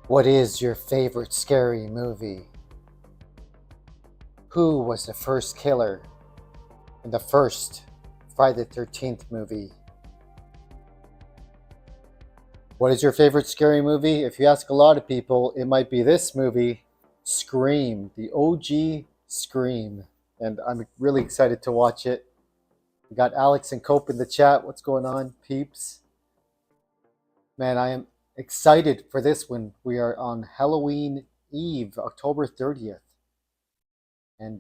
What is your favorite scary movie? Who was the first killer in the first Friday the 13th movie? What is your favorite scary movie? If you ask a lot of people, it might be this movie, Scream, the OG Scream. And I'm really excited to watch it. We got Alex and Cope in the chat. What's going on, peeps? Man, I am excited for this one. We are on Halloween Eve, October 30th. And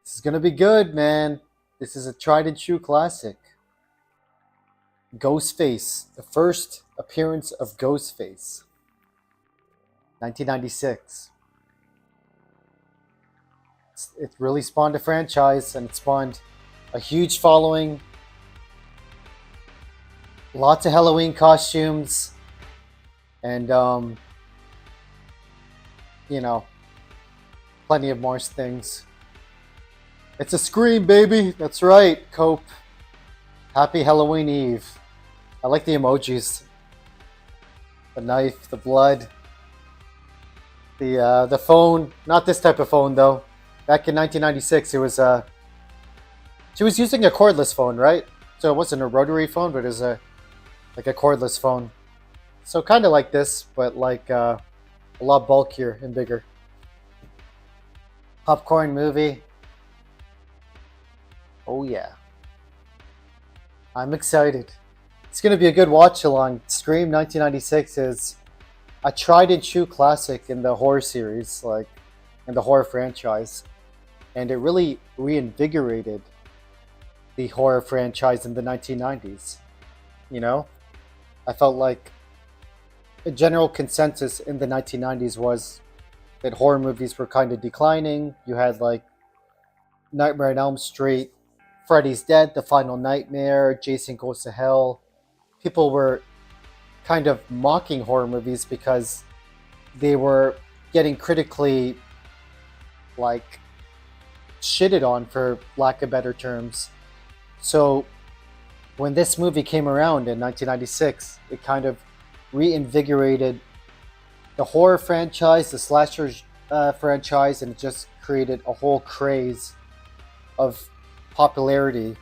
this is gonna be good, man. This is a tried and true classic. Ghostface, the first appearance of Ghostface, 1996. It really spawned a franchise, and it spawned a huge following. Lots of Halloween costumes, and you know, plenty of more things. It's a Scream, baby. That's right, Cope. Happy Halloween Eve. I like the emojis. The knife, the blood, the phone. Not this type of phone though. Back in 1996, it was she was using a cordless phone, right? So it wasn't a rotary phone, but it was like a cordless phone. So kind of like this, but like a lot bulkier and bigger. Popcorn movie. Oh yeah. I'm excited. It's going to be a good watch along. Scream 1996 is a tried and true classic in the horror series, like in the horror franchise. And it really reinvigorated the horror franchise in the 1990s. You know, I felt like a general consensus in the 1990s was that horror movies were kind of declining. You had like Nightmare on Elm Street, Freddy's Dead, The Final Nightmare, Jason Goes to Hell. People were kind of mocking horror movies because they were getting critically like shitted on, for lack of better terms. So when this movie came around in 1996, it kind of reinvigorated the horror franchise, the slasher franchise, and it just created a whole craze of popularity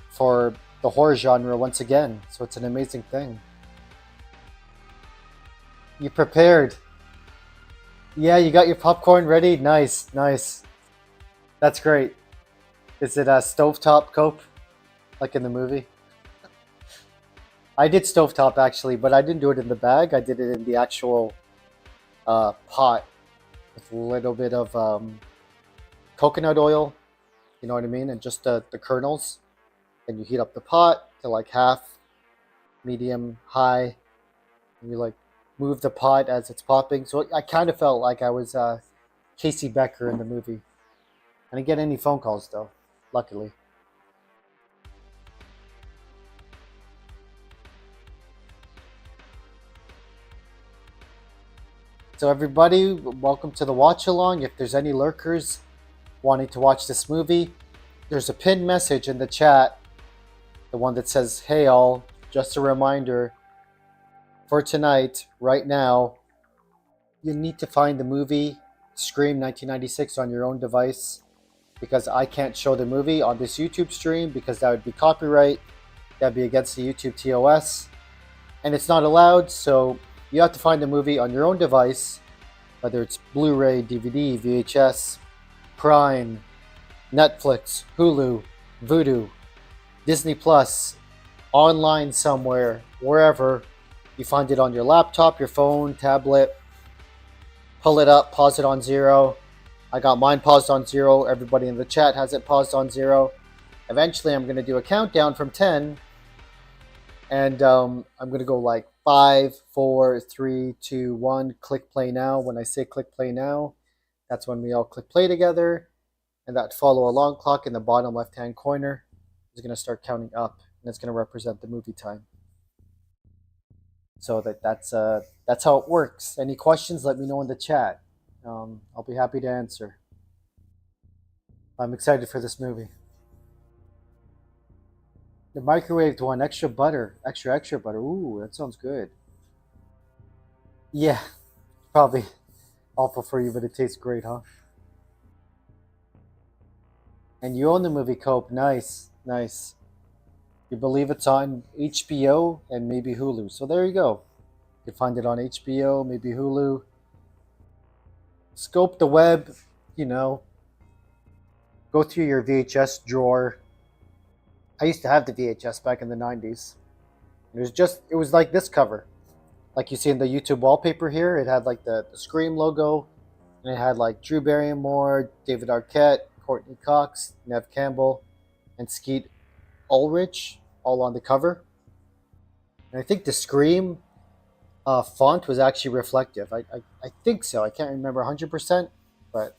for the horror genre once again. So it's an amazing thing. You prepared? Yeah, you got your popcorn ready? Nice, nice. That's great. Is it a stovetop, Cope? Like in the movie? I did stovetop actually, but I didn't do it in the bag. I did it in the actual pot with a little bit of coconut oil, you know what I mean? And just the kernels. And you heat up the pot to like half, medium, high. And you like move the pot as it's popping. So I kind of felt like I was Casey Becker in the movie. I didn't get any phone calls though, luckily. So everybody, welcome to the watch along. If there's any lurkers wanting to watch this movie, there's a pinned message in the chat, the one that says, "Hey all, just a reminder for tonight, right now, you need to find the movie Scream 1996 on your own device, because I can't show the movie on this YouTube stream because that would be copyright. That'd be against the YouTube TOS, and it's not allowed. So you have to find the movie on your own device, whether it's Blu Ray, DVD, VHS, Prime, Netflix, Hulu, Vudu, Disney Plus, online somewhere, wherever. You find it on your laptop, your phone, tablet. Pull it up, pause it on 0. I got mine paused on 0. Everybody in the chat has it paused on 0. Eventually, I'm going to do a countdown from 10. And I'm going to go like 5, 4, 3, 2, 1. Click play now. When I say click play now, that's when we all click play together. And that follow along clock in the bottom left-hand corner is going to start counting up. And it's going to represent the movie time. So that's how it works. Any questions, let me know in the chat. I'll be happy to answer. I'm excited for this movie. The microwaved one, extra butter, extra butter. Ooh, that sounds good. Yeah, probably awful for you, but it tastes great, huh? And you own the movie Cope. Nice, nice. You believe it's on HBO and maybe Hulu. So there you go. You can find it on HBO, maybe Hulu. Scope the web, you know, go through your VHS drawer. I used to have the VHS back in the 90s. It was like this cover. Like you see in the YouTube wallpaper here, it had like the Scream logo, and it had like Drew Barrymore, David Arquette, Courtney Cox, Nev Campbell, and Skeet Ulrich all on the cover. And I think the Scream font was actually reflective. I think so. I can't remember 100%, but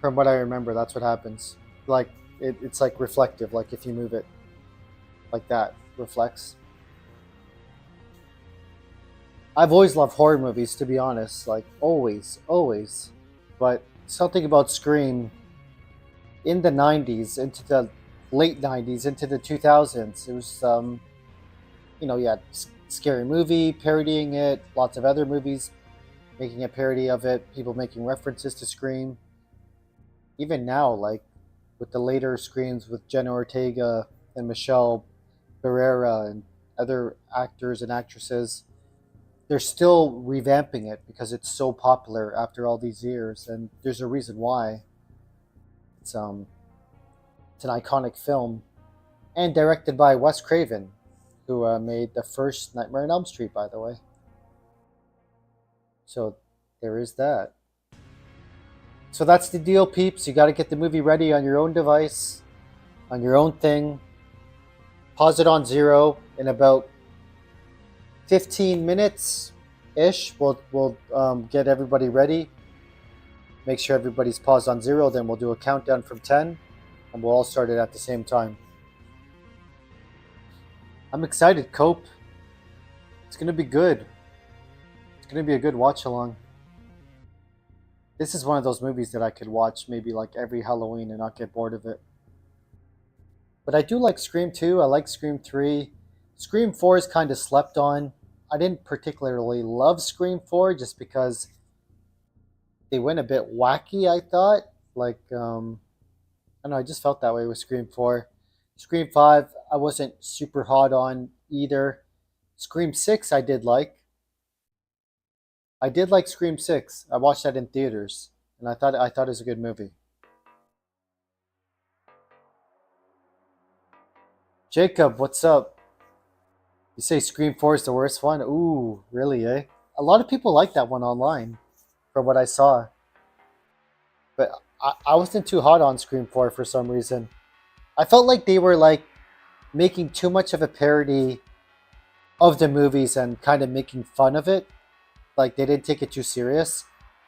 from what I remember, that's what happens. Like it's like reflective. Like if you move it like that, reflects. I've always loved horror movies, to be honest. Like always, always. But something about Scream in the '90s, into the late '90s, into the 2000s. It was, yeah, scary movie parodying it. Lots of other movies making a parody of it. People making references to Scream. Even now, like with the later Screams with Jenna Ortega and Michelle Barrera and other actors and actresses, they're still revamping it because it's so popular after all these years, and there's a reason why. It's um it's an iconic film and directed by Wes Craven, who made the first Nightmare on Elm Street, by the way. So there is that. So that's the deal, peeps. You got to get the movie ready on your own device, on your own thing. Pause it on zero in about 15 minutes ish. We'll get everybody ready. Make sure everybody's paused on zero. Then we'll do a countdown from 10, and we'll all start it at the same time. I'm excited, Cope. It's gonna be good. It's gonna be a good watch along. This is one of those movies that I could watch maybe like every Halloween and not get bored of it. But I do like Scream 2. I like Scream 3. Scream 4 is kind of slept on. I didn't particularly love Scream 4 just because they went a bit wacky, I thought. Like, I don't know, I just felt that way with Scream 4. Scream 5, I wasn't super hot on either. Scream 6, I did like. I did like Scream 6. I watched that in theaters, and I thought it was a good movie. Jacob, what's up? You say Scream 4 is the worst one? Ooh, really, eh? A lot of people like that one online, from what I saw. But I wasn't too hot on Scream 4 for some reason. I felt like they were like making too much of a parody of the movies and kind of making fun of it. Like they didn't take it too serious.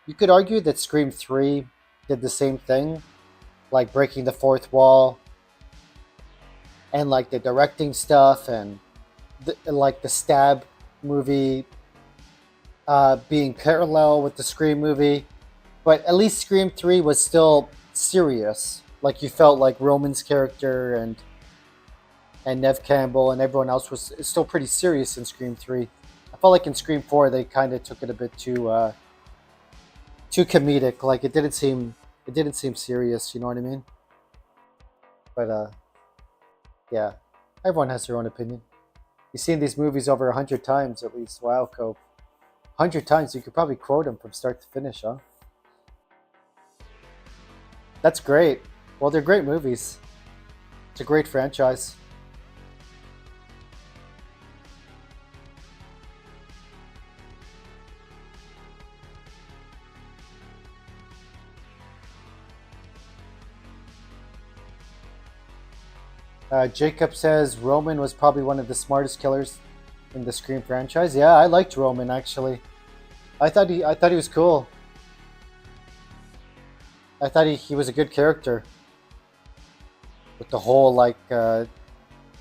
You could argue that Scream 3 did the same thing, like breaking the fourth wall and like the directing stuff and like the Stab movie being parallel with the Scream movie. But at least Scream 3 was still serious. Like you felt like Roman's character and Nev Campbell and everyone else was still pretty serious in Scream 3. I felt like in Scream 4 they kind of took it a bit too comedic. Like it didn't seem serious. You know what I mean? But yeah, everyone has their own opinion. You've seen these movies over 100 times at least. Wow, Cope. 100 times. You could probably quote them from start to finish, huh? That's great. Well, they're great movies. It's a great franchise. Jacob says Roman was probably one of the smartest killers in the Scream franchise. Yeah, I liked Roman actually. I thought he was cool. I thought he was a good character with the whole like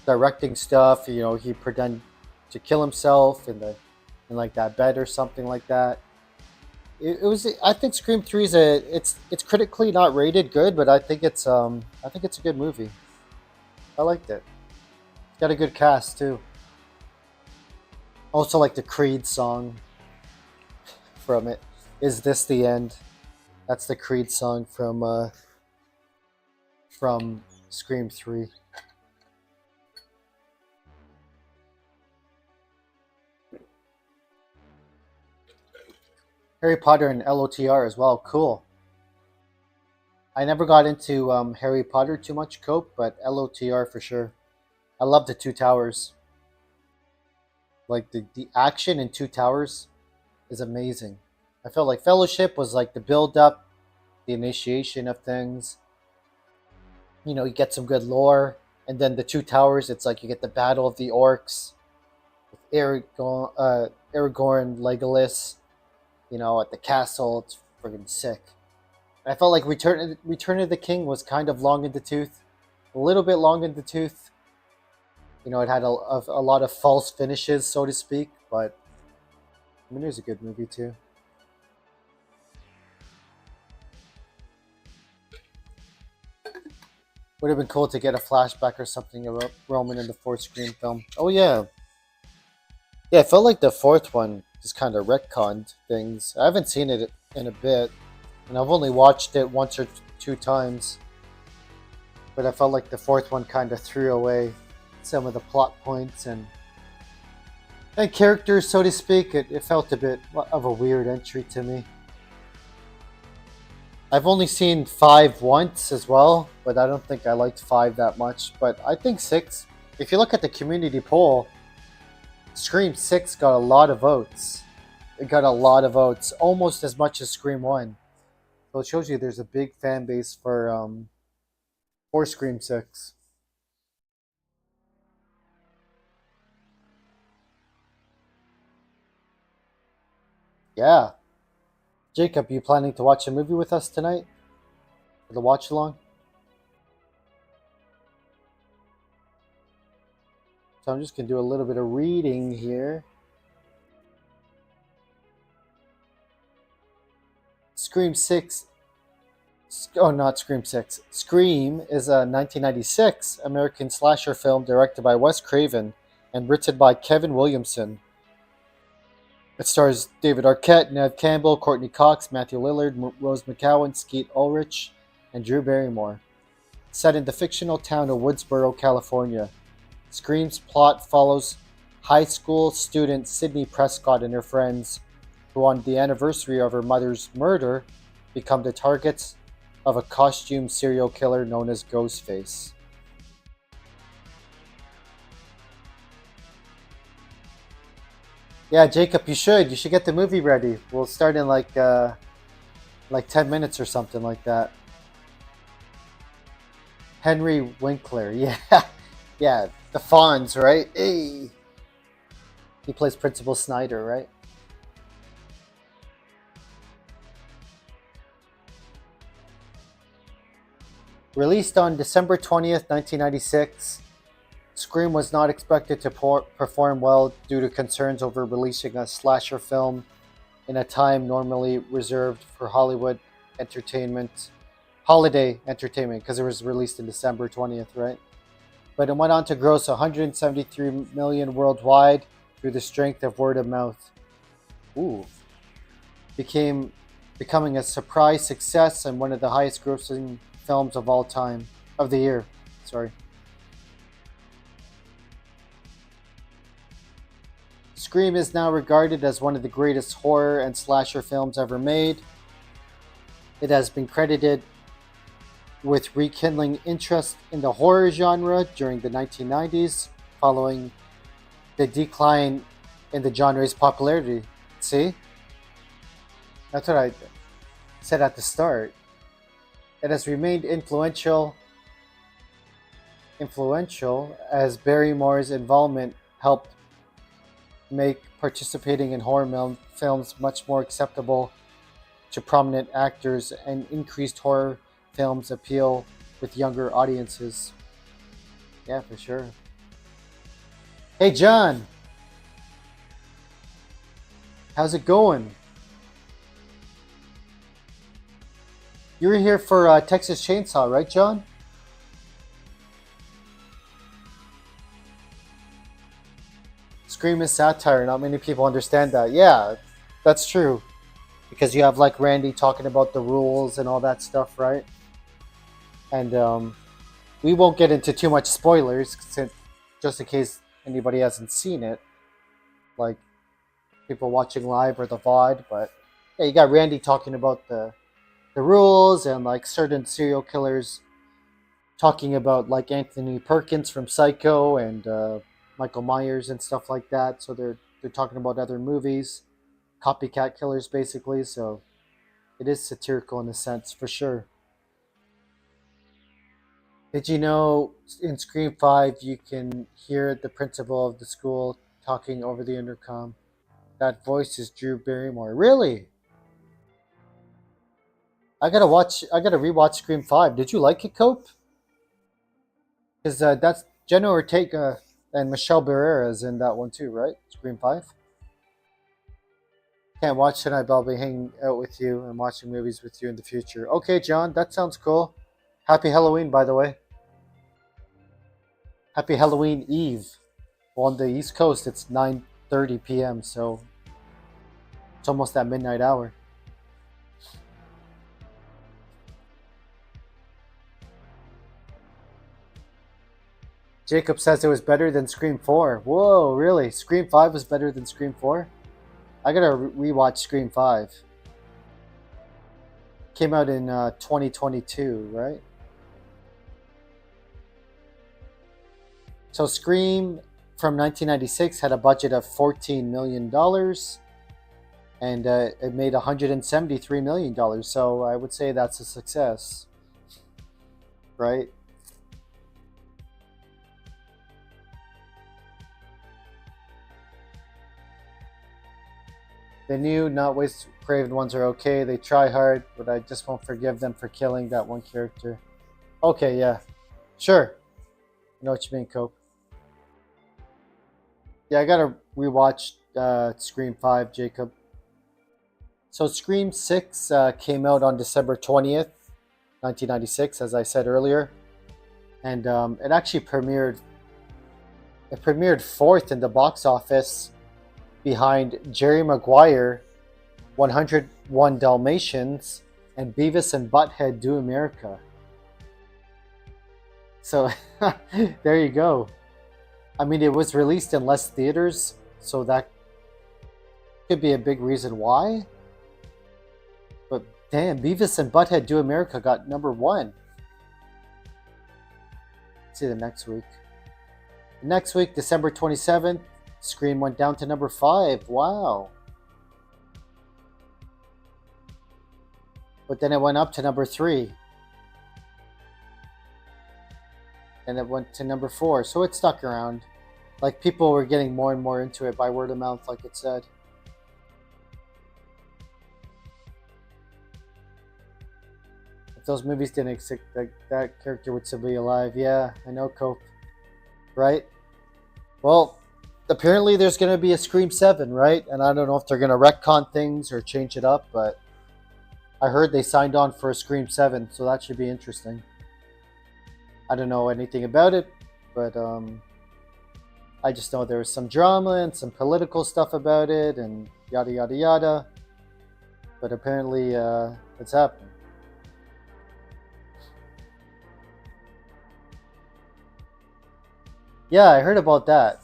directing stuff. You know, he pretend to kill himself in like that bed or something like that. It was. I think Scream 3 is it's critically not rated good, but I think it's a good movie. I liked it. It's got a good cast too. Also like the Creed song. from it. Is This the End? That's the Creed song from Scream 3. Harry Potter and LOTR as well. Cool. I never got into Harry Potter too much, Cope, but LOTR for sure. I love the Two Towers. Like the action in Two Towers is amazing. I felt like Fellowship was like the build up, the initiation of things. You know, you get some good lore, and then the Two Towers, it's like you get the Battle of the Orcs, with Aragorn, Legolas, you know, at the castle. It's friggin' sick. I felt like Return of the King was kind of long in the tooth, a little bit long in the tooth. You know, it had a lot of false finishes, so to speak, but I mean, it was a good movie too. Would have been cool to get a flashback or something about Roman in the fourth Scream film. Oh yeah, yeah. I felt like the fourth one just kind of retconned things. I haven't seen it in a bit, and I've only watched it once or two times. But I felt like the fourth one kind of threw away some of the plot points and characters, so to speak. It felt a bit of a weird entry to me. I've only seen 5 once as well, but I don't think I liked 5 that much. But I think 6, if you look at the community poll, Scream 6 got a lot of votes. It got a lot of votes, almost as much as Scream 1. So it shows you there's a big fan base for Scream 6. Yeah. Jacob, you planning to watch a movie with us tonight? For the watch along? So I'm just going to do a little bit of reading here. Scream 6. Oh, not Scream 6. Scream is a 1996 American slasher film directed by Wes Craven and written by Kevin Williamson. It stars David Arquette, Neve Campbell, Courtney Cox, Matthew Lillard, Rose McGowan, Skeet Ulrich, and Drew Barrymore. Set in the fictional town of Woodsboro, California, Scream's plot follows high school student Sydney Prescott and her friends, who on the anniversary of her mother's murder become the targets of a costume serial killer known as Ghostface. Yeah, Jacob, you should. You should get the movie ready. We'll start in like 10 minutes or something like that. Henry Winkler, yeah, yeah, the Fonz, right? Hey, he plays Principal Snyder, right? Released on December 20th, 1996. Scream was not expected to perform well due to concerns over releasing a slasher film in a time normally reserved for holiday entertainment, because it was released in December 20th, right? But it went on to gross 173 million worldwide through the strength of word of mouth. Ooh. Becoming a surprise success and one of the highest grossing films of all time, of the year. Sorry. Scream is now regarded as one of the greatest horror and slasher films ever made. It has been credited with rekindling interest in the horror genre during the 1990s, following the decline in the genre's popularity. See? That's what I said at the start. It has remained influential as Barrymore's involvement helped make participating in horror films much more acceptable to prominent actors, and increased horror films appeal with younger audiences. Yeah, for sure. Hey, John. How's it going? You were here for Texas Chainsaw, right, John? Scream is satire. Not many people understand that. Yeah, that's true. because you have like Randy talking about the rules and all that stuff, right? And we won't get into too much spoilers, just in case anybody hasn't seen it, like people watching live or the VOD. But yeah, you got Randy talking about the rules and like certain serial killers talking about like Anthony Perkins from Psycho and Michael Myers and stuff like that. So they're talking about other movies, copycat killers basically. So it is satirical in a sense for sure. Did you know in Scream 5 you can hear the principal of the school talking over the intercom? That voice is Drew Barrymore. Really? I gotta rewatch Scream 5. Did you like it, Cope? Because that's Jenna Ortega and Michelle Barrera is in that one too, right? Scream 5? Can't watch tonight, but I'll be hanging out with you and watching movies with you in the future. Okay, John, that sounds cool. Happy Halloween, by the way. Happy Halloween Eve. Well, on the East Coast, it's 9:30 p.m., so it's almost that midnight hour. Jacob says it was better than Scream 4. Whoa, really? Scream 5 was better than Scream 4? I gotta rewatch Scream 5. Came out in 2022, right? So Scream from 1996 had a budget of $14 million and it made $173 million. So I would say that's a success, right? The new, not Wes Craven ones are okay. They try hard, but I just won't forgive them for killing that one character. Okay, yeah. Sure. I know what you mean, Cope. Yeah, I gotta rewatch Scream 5, Jacob. So Scream 6 came out on December 20th, 1996, as I said earlier. And it actually premiered. It premiered fourth in the box office behind Jerry Maguire, 101 Dalmatians, and Beavis and Butthead Do America. So there you go. I mean, it was released in less theaters, so that could be a big reason why. But damn, Beavis and Butthead Do America got number one. Let's see the next week. Next week, December 27th, Scream went down to number 5. Wow. But then it went up to number 3. And it went to number 4. So it stuck around. Like, people were getting more and more into it by word of mouth, like it said. If those movies didn't exist, that character would still be alive. Yeah, I know, Cope. Right? Well, apparently there's going to be a Scream 7, right? And I don't know if they're going to retcon things or change it up, but I heard they signed on for a Scream 7, so that should be interesting. I don't know anything about it, but I just know there was some drama and some political stuff about it and yada yada yada. But apparently it's happening. Yeah, I heard about that.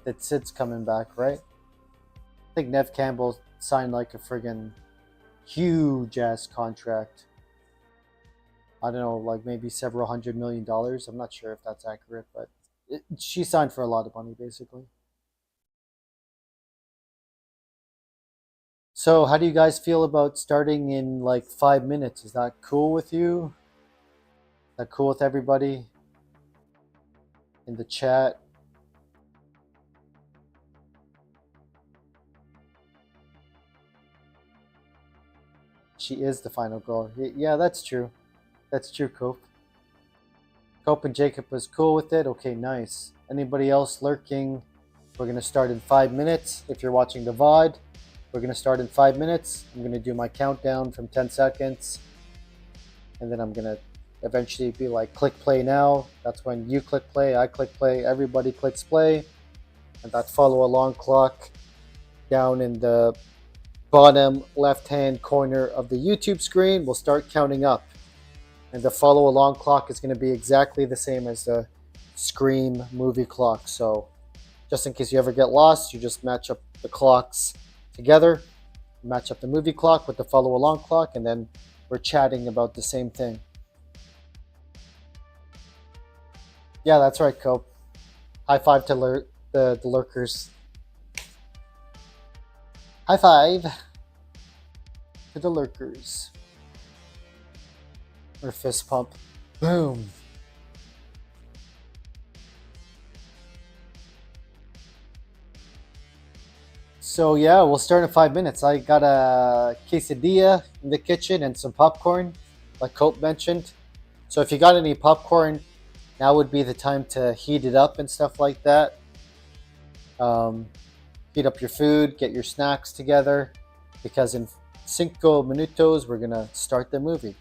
That Sid's coming back, right? I think Nev Campbell signed like a friggin' huge ass contract. I don't know, like maybe several $100 million. I'm not sure if that's accurate, but she signed for a lot of money, basically. So, how do you guys feel about starting in like 5 minutes? Is that cool with you? Is that cool with everybody in the chat? She is the final girl. Yeah, that's true. That's true, Cope. Cope and Jacob was cool with it. Okay, nice. Anybody else lurking? We're going to start in 5 minutes. If you're watching the VOD, we're going to start in 5 minutes. I'm going to do my countdown from 10 seconds. And then I'm going to eventually be like, click play now. That's when you click play, I click play, everybody clicks play. And that follow along clock down in the bottom left hand corner of the YouTube screen will start counting up. And the follow along clock is going to be exactly the same as the Scream movie clock. So just in case you ever get lost, you just match up the clocks together, match up the movie clock with the follow along clock, and then we're chatting about the same thing. Yeah, that's right, Cope. High five to the lurkers. High five to the lurkers. Or fist pump. Boom. So yeah, we'll start in 5 minutes. I got a quesadilla in the kitchen and some popcorn, like Cope mentioned. So if you got any popcorn, now would be the time to heat it up and stuff like that. Um, Heat up your food, get your snacks together, because in 5 minutos we're gonna start the movie.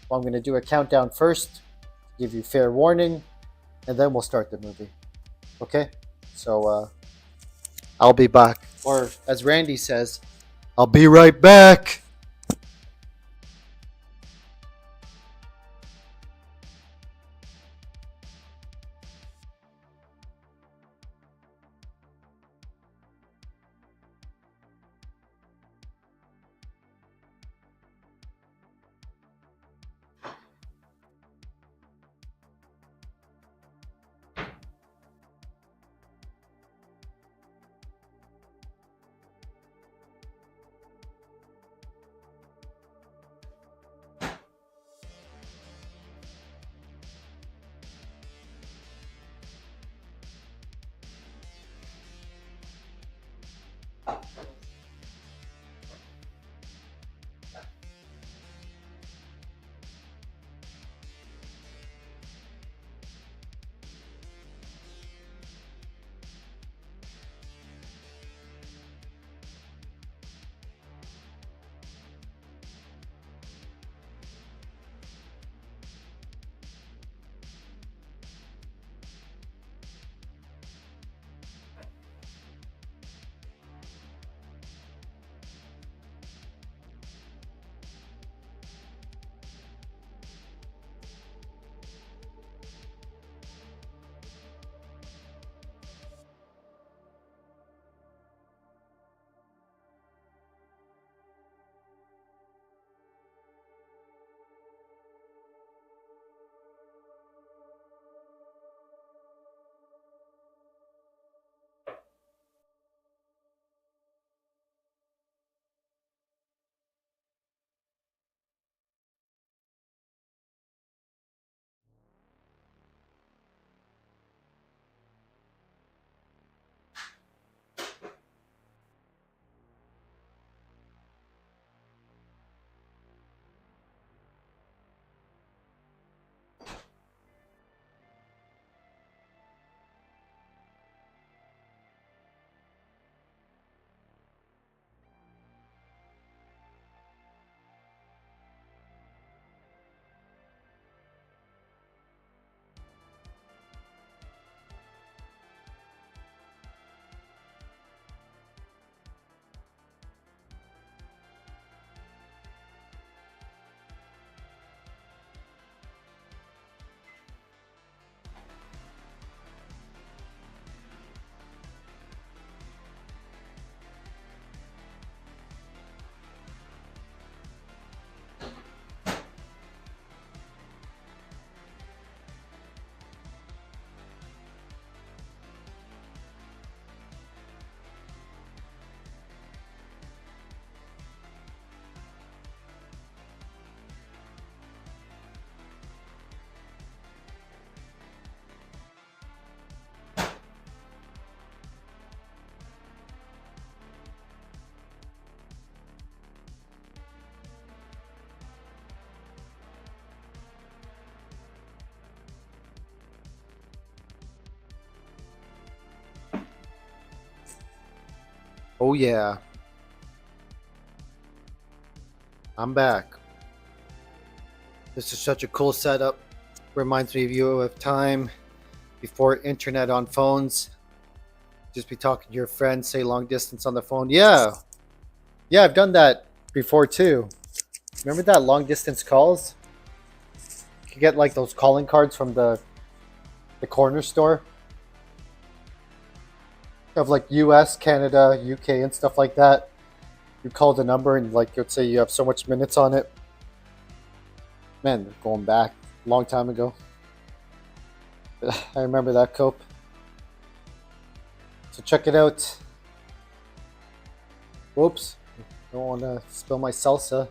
Well, I'm gonna do a countdown first, give you fair warning, and then we'll start the movie. Okay? So I'll be back. Or as Randy says, I'll be right back. Oh yeah, I'm back. This is such a cool setup. Reminds me of you of time before internet on phones. Just be talking to your friends, say long distance on the phone. Yeah, Yeah, I've done that before too. Remember that long distance calls? You could get like those calling cards from the corner store of like US, Canada, UK, and stuff like that. You call the number and like you'd say you have so much minutes on it. Man, they're going back a long time ago. I remember that, Cope. So check it out. Whoops, don't want to spill my salsa.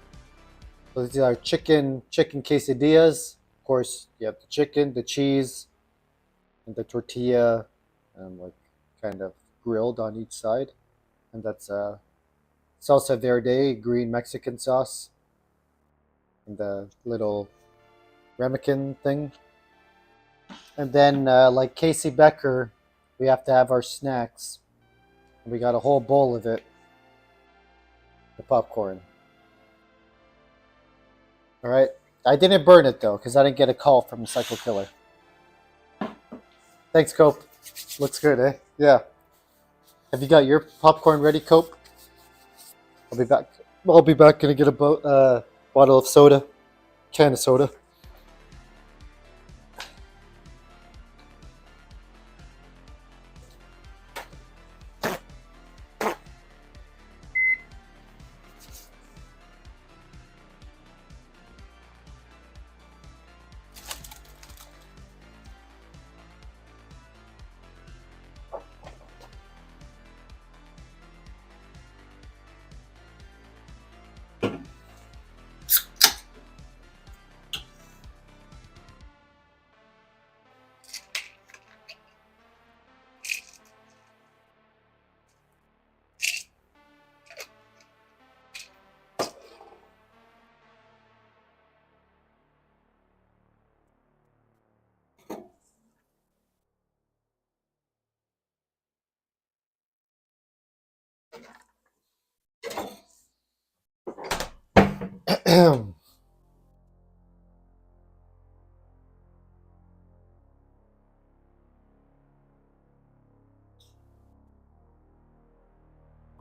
So these are chicken quesadillas. Of course, you have the chicken, the cheese, and the tortilla, like kind of grilled on each side. And that's salsa verde, green Mexican sauce, and the little ramekin thing. And then, like Casey Becker, we have to have our snacks. We got a whole bowl of it. The popcorn. All right. I didn't burn it though, because I didn't get a call from the psycho killer. Thanks, Cope. Looks good, eh? Yeah. Have you got your popcorn ready, Cope? I'll be back. I'll be back. Gonna get a bottle of soda, can of soda.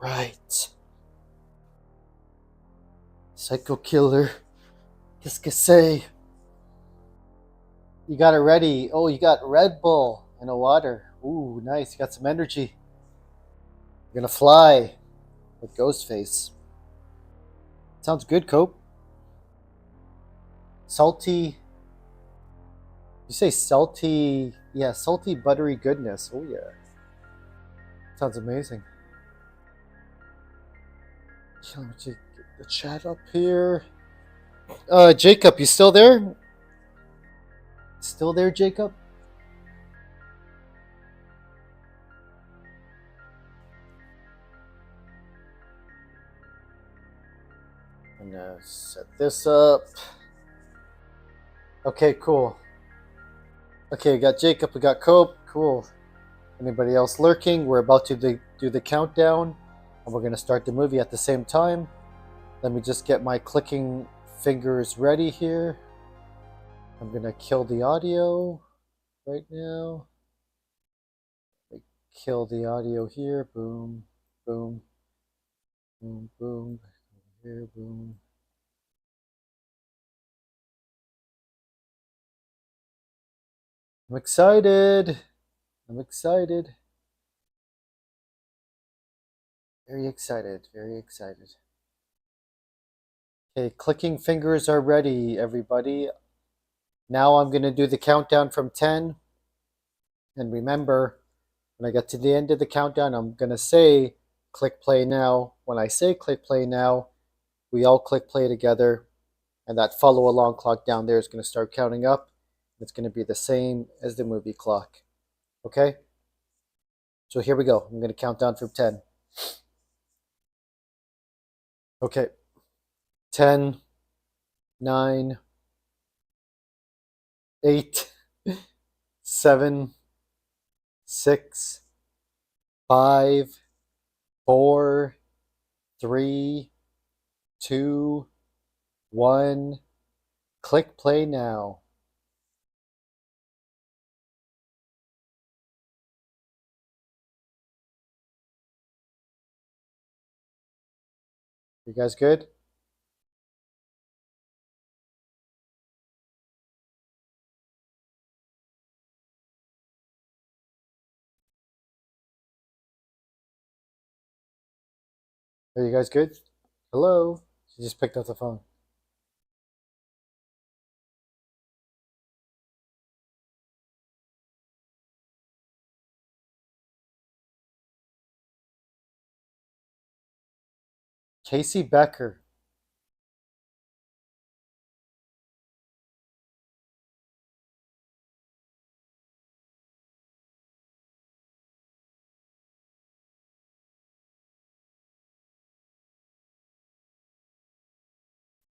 Right. Psycho killer. Qu'est-ce que c'est? You got it ready. Oh, you got Red Bull and a water. Ooh, nice. You got some energy. You're gonna fly with Ghostface. Sounds good, Cope. Salty. You say salty. Yeah, salty, buttery goodness. Oh, yeah. Sounds amazing. Let me get the chat up here. Jacob, you still there? Still there, Jacob? I'm gonna set this up. Okay, cool. Okay, we got Jacob, we got Cope. Cool. Anybody else lurking? We're about to do the countdown, and we're gonna start the movie at the same time. Let me just get my clicking fingers ready here. I'm gonna kill the audio right now. Kill the audio here. Boom, boom, boom, boom. Here, boom. I'm excited. I'm excited. Very excited. Very excited. Okay, clicking fingers are ready, everybody. Now I'm going to do the countdown from 10. And remember, when I get to the end of the countdown, I'm going to say click play now. When I say click play now, we all click play together. And that follow along clock down there is going to start counting up. It's going to be the same as the movie clock. Okay? So here we go. I'm going to count down from 10. Okay. 10, 9, 8, 7, 6, 5, 4, 3, 2, 1. Click play now. You guys good? Are you guys good? Hello? She just picked up the phone. Casey Becker.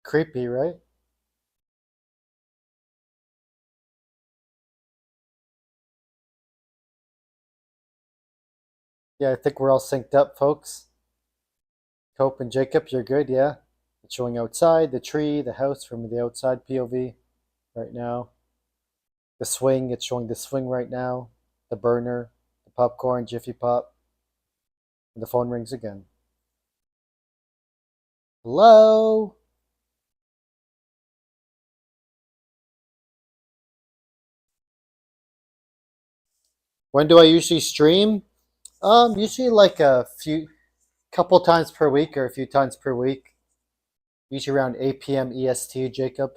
Creepy, right? Yeah, I think we're all synced up, folks. Cope and Jacob, you're good, yeah? It's showing outside, the tree, the house from the outside POV right now. The swing, it's showing the swing right now. The burner, the popcorn, Jiffy Pop. And the phone rings again. Hello? When do I usually stream? Usually like a couple times per week or a few times per week. Usually around 8 p.m. EST, Jacob.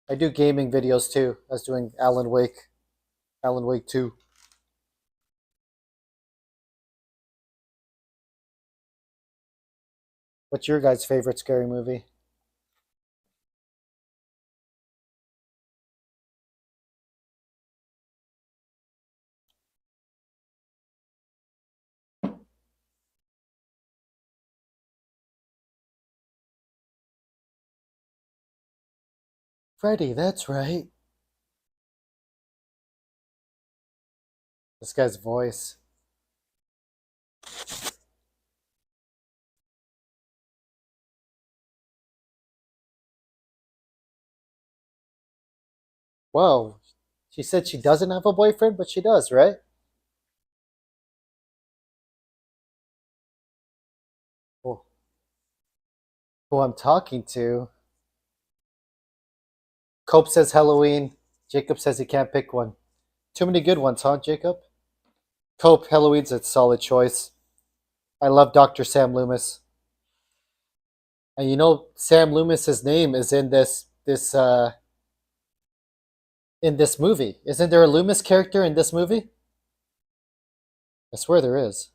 I do gaming videos too. I was doing Alan Wake 2. What's your guys' favorite scary movie? Freddy, that's right. This guy's voice. Whoa. She said she doesn't have a boyfriend, but she does, right? Who who I'm talking to. Cope says Halloween. Jacob says he can't pick one. Too many good ones, huh, Jacob? Cope, Halloween's a solid choice. I love Dr. Sam Loomis. And you know Sam Loomis's name is in this movie. Isn't there a Loomis character in this movie? I swear there is.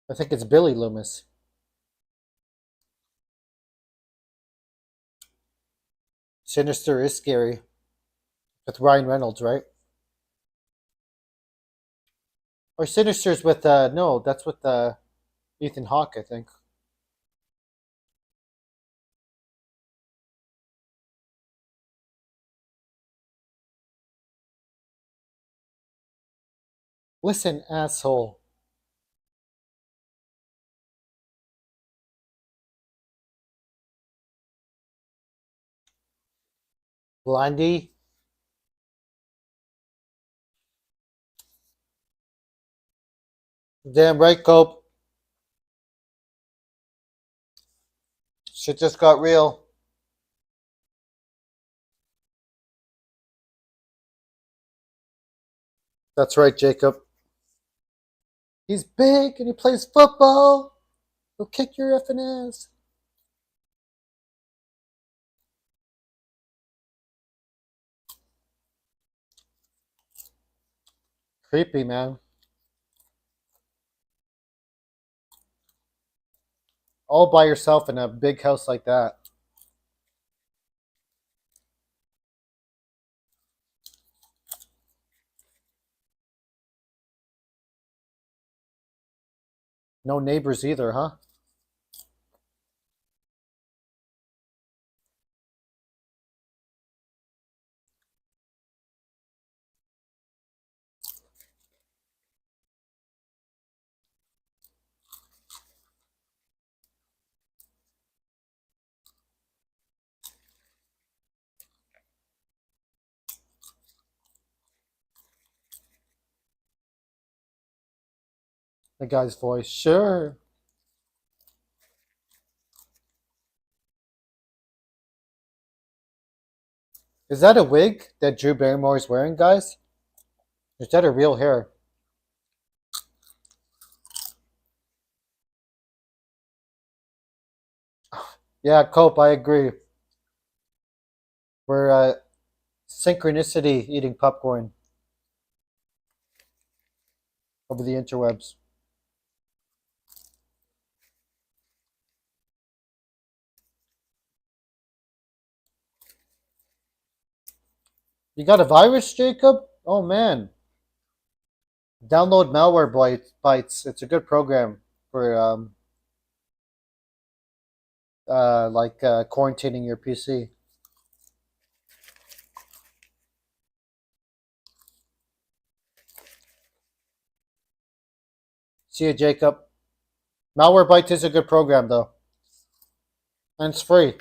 I think it's Billy Loomis. Sinister is scary. With Ryan Reynolds, right? Or Sinister's with no, that's with Ethan Hawke, I think. Listen, asshole. Blondie. Damn right, Cope. Shit just got real. That's right, Jacob. He's big and he plays football. He'll kick your effing ass. Creepy, man. All by yourself in a big house like that. No neighbors either, huh? The guy's voice. Sure. Is that a wig that Drew Barrymore is wearing, guys? Or is that her real hair? Yeah, Cope, I agree. We're synchronicity eating popcorn over the interwebs. You got a virus, Jacob? Oh man. Download Bites. It's a good program for quarantining your PC. See you, Jacob. Malwarebytes is a good program though, and it's free.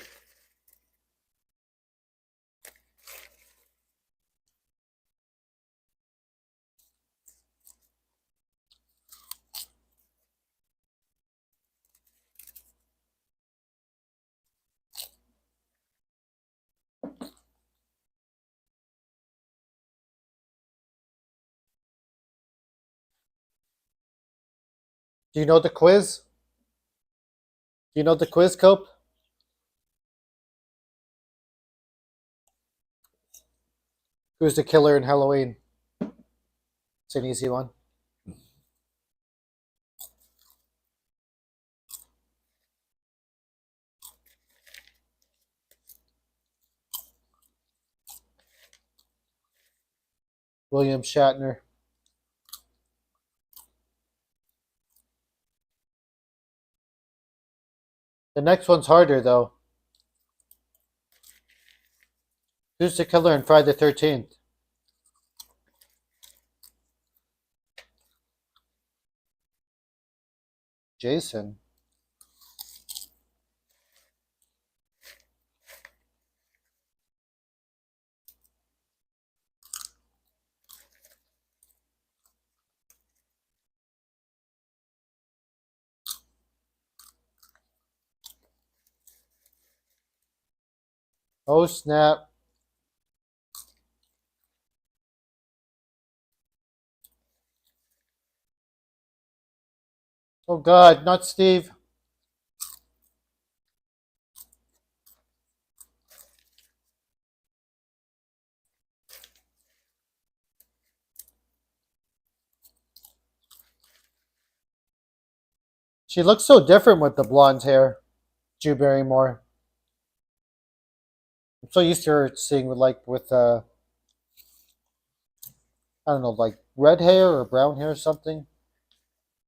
Do you know the quiz? Do you know the quiz, Cope? Who's the killer in Halloween? It's an easy one. William Shatner. The next one's harder though. Who's the killer in Friday the 13th? Jason. Oh snap. Oh god, not Steve. She looks so different with the blonde hair. Drew Barrymore. I'm so used to her seeing with I don't know, like red hair or brown hair or something,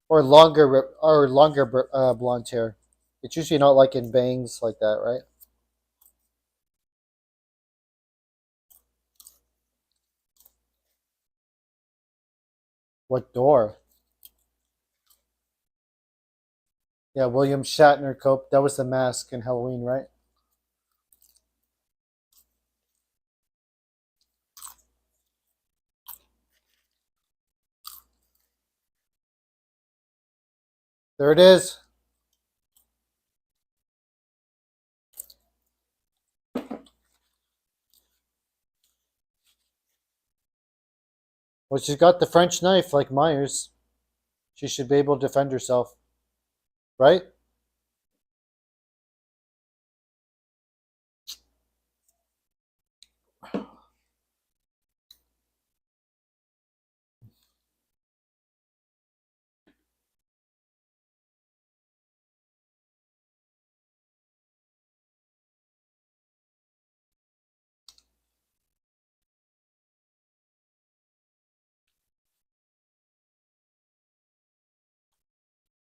or longer blonde hair. It's usually not like in bangs like that, right? What door? Yeah, William Shatner cope. That was the mask in Halloween, right? There it is. Well, she's got the French knife like Myers. She should be able to defend herself, right?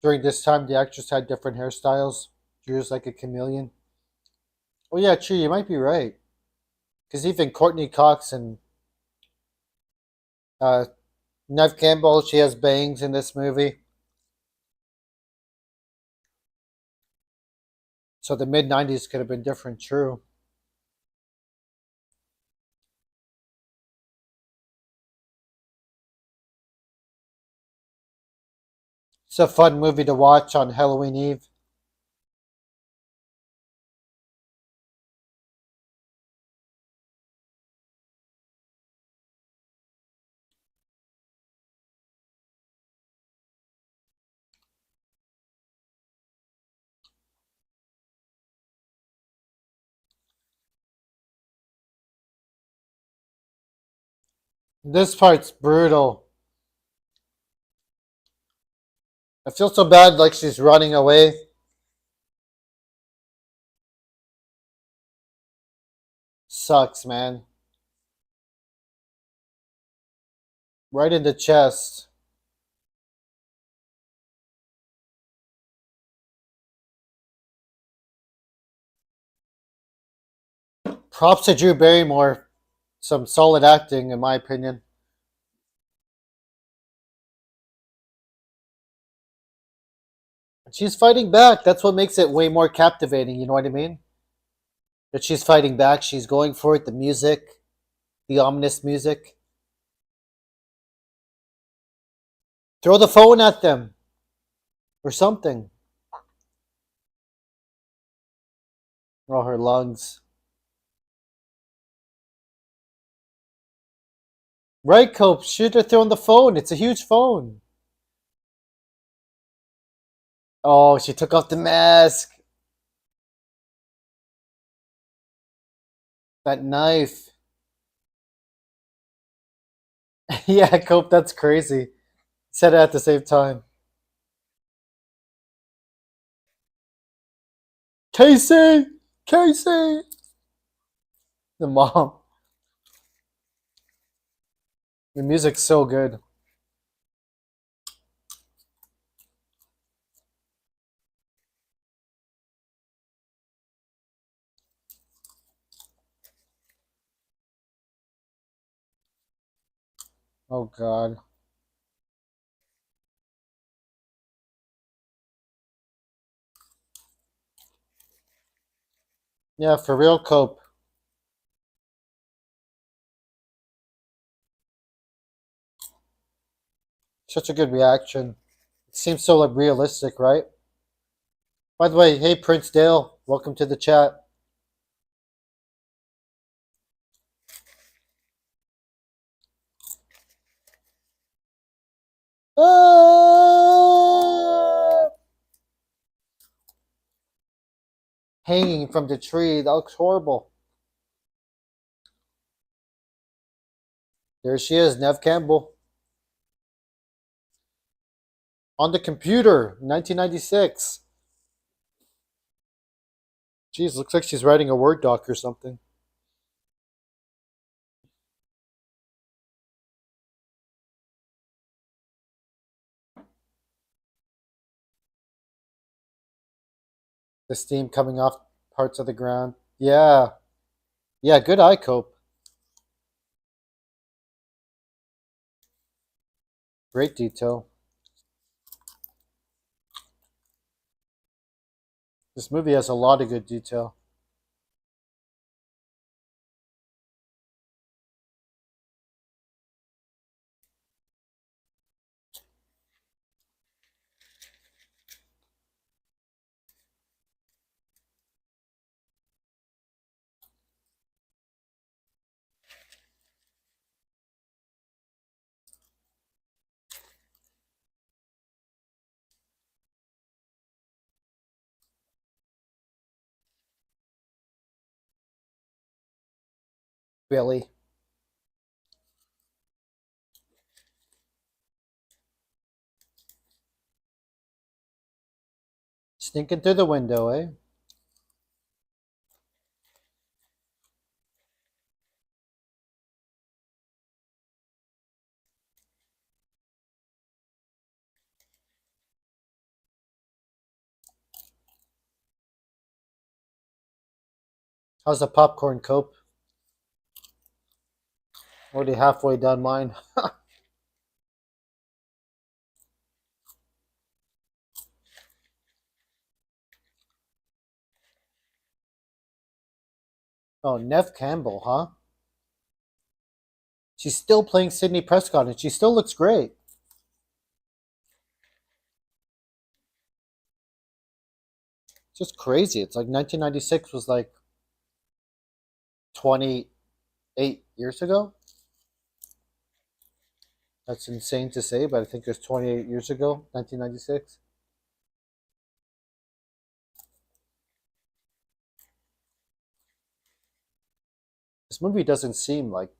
During this time, the actress had different hairstyles. She was like a chameleon. Oh yeah, true. You might be right. Because even Courtney Cox and uh, Nev Campbell, she has bangs in this movie. So the mid '90s could have been different. True. It's a fun movie to watch on Halloween Eve. This part's brutal. I feel so bad like she's running away. Sucks, man. Right in the chest. Props to Drew Barrymore. Some solid acting, in my opinion. She's fighting back. That's what makes it way more captivating. You know what I mean? That she's fighting back. She's going for it. The music, the ominous music. Throw the phone at them or something. Oh, her lungs. Right, Cope. Should have thrown the phone. It's a huge phone. Oh, she took off the mask. That knife. Yeah, Cope, that's crazy. Said it at the same time. Casey! Casey! The mom. The music's so good. Oh, God. Yeah, for real, Cope. Such a good reaction. It seems so like realistic, right? By the way, hey Prince Dale, welcome to the chat. Ah! Hanging from the tree, that looks horrible. There she is, Nev Campbell. On the computer, 1996. Jeez, looks like she's writing a Word doc or something. The steam coming off parts of the ground. Yeah. Yeah, good eye, Cope. Great detail. This movie has a lot of good detail. Billy. Sneaking through the window, eh? How's the popcorn, Cope? Already halfway done mine. Oh, Nev Campbell, huh? She's still playing Sydney Prescott and she still looks great. It's just crazy. It's like 1996 was like 28 years ago. That's insane to say, but I think it was 28 years ago, 1996. This movie doesn't seem like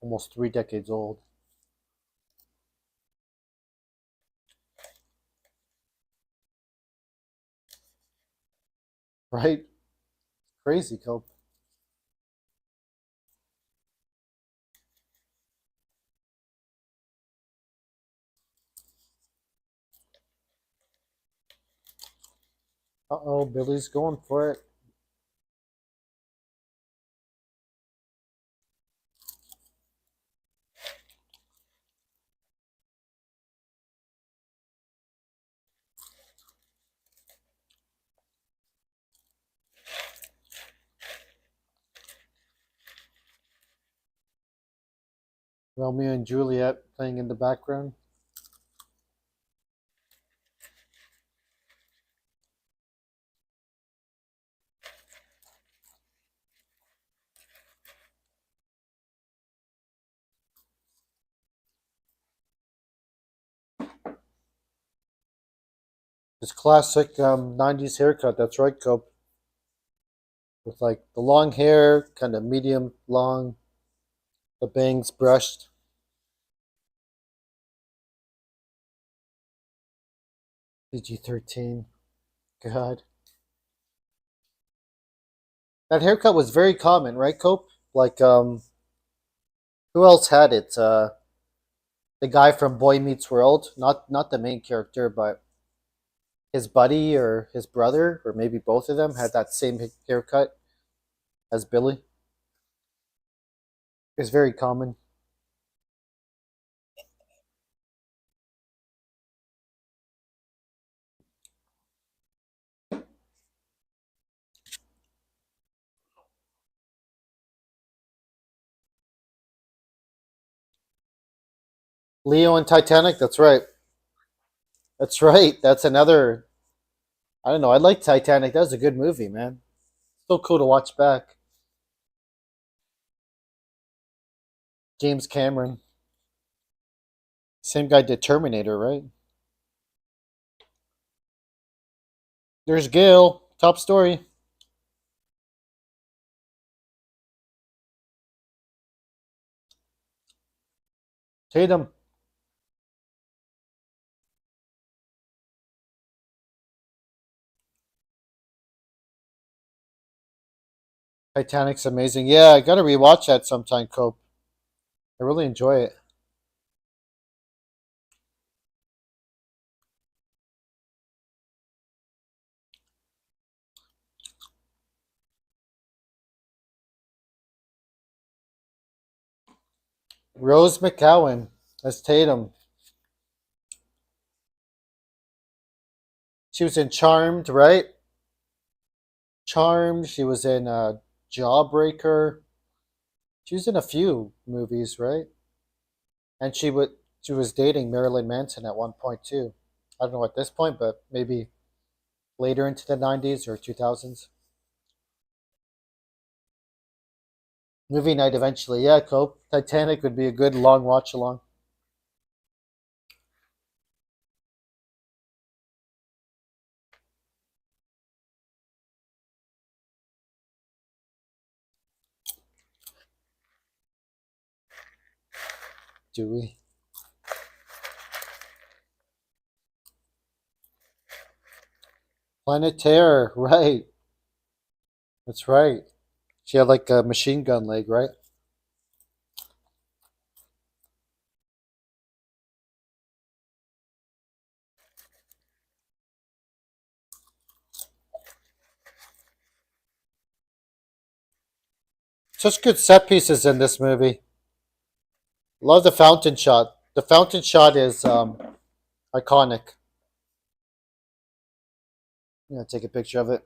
almost 3 decades old, right? Crazy, Cope. Uh oh, Billy's going for it. Romeo and Juliet playing in the background. His classic 90s haircut. That's right, Cope. With like the long hair, kind of medium long, the bangs brushed. PG-13. God. That haircut was very common, right, Cope? Like, who else had it? The guy from Boy Meets World, not the main character, but his buddy or his brother, or maybe both of them, had that same haircut as Billy. It's very common. Leo and Titanic. That's right. That's right. That's another. I don't know. I like Titanic. That was a good movie, man. Still cool to watch back. James Cameron. Same guy did Terminator, right? There's Gail. Top story. Tatum. Titanic's amazing. Yeah, I gotta rewatch that sometime, Cope. I really enjoy it. Rose McCowan as Tatum. She was in Charmed, right? Charmed. She was in Jawbreaker. She was in a few movies, right? And she was dating Marilyn Manson at one point too. I don't know at this point, but maybe later into the 90s or 2000s. Movie night eventually. Yeah, Cope. Titanic would be a good long watch along. Do we? Planet Terror, right. That's right. She had like a machine gun leg, right? Such good set pieces in this movie. Love the fountain shot. The fountain shot is iconic. Yeah, take a picture of it.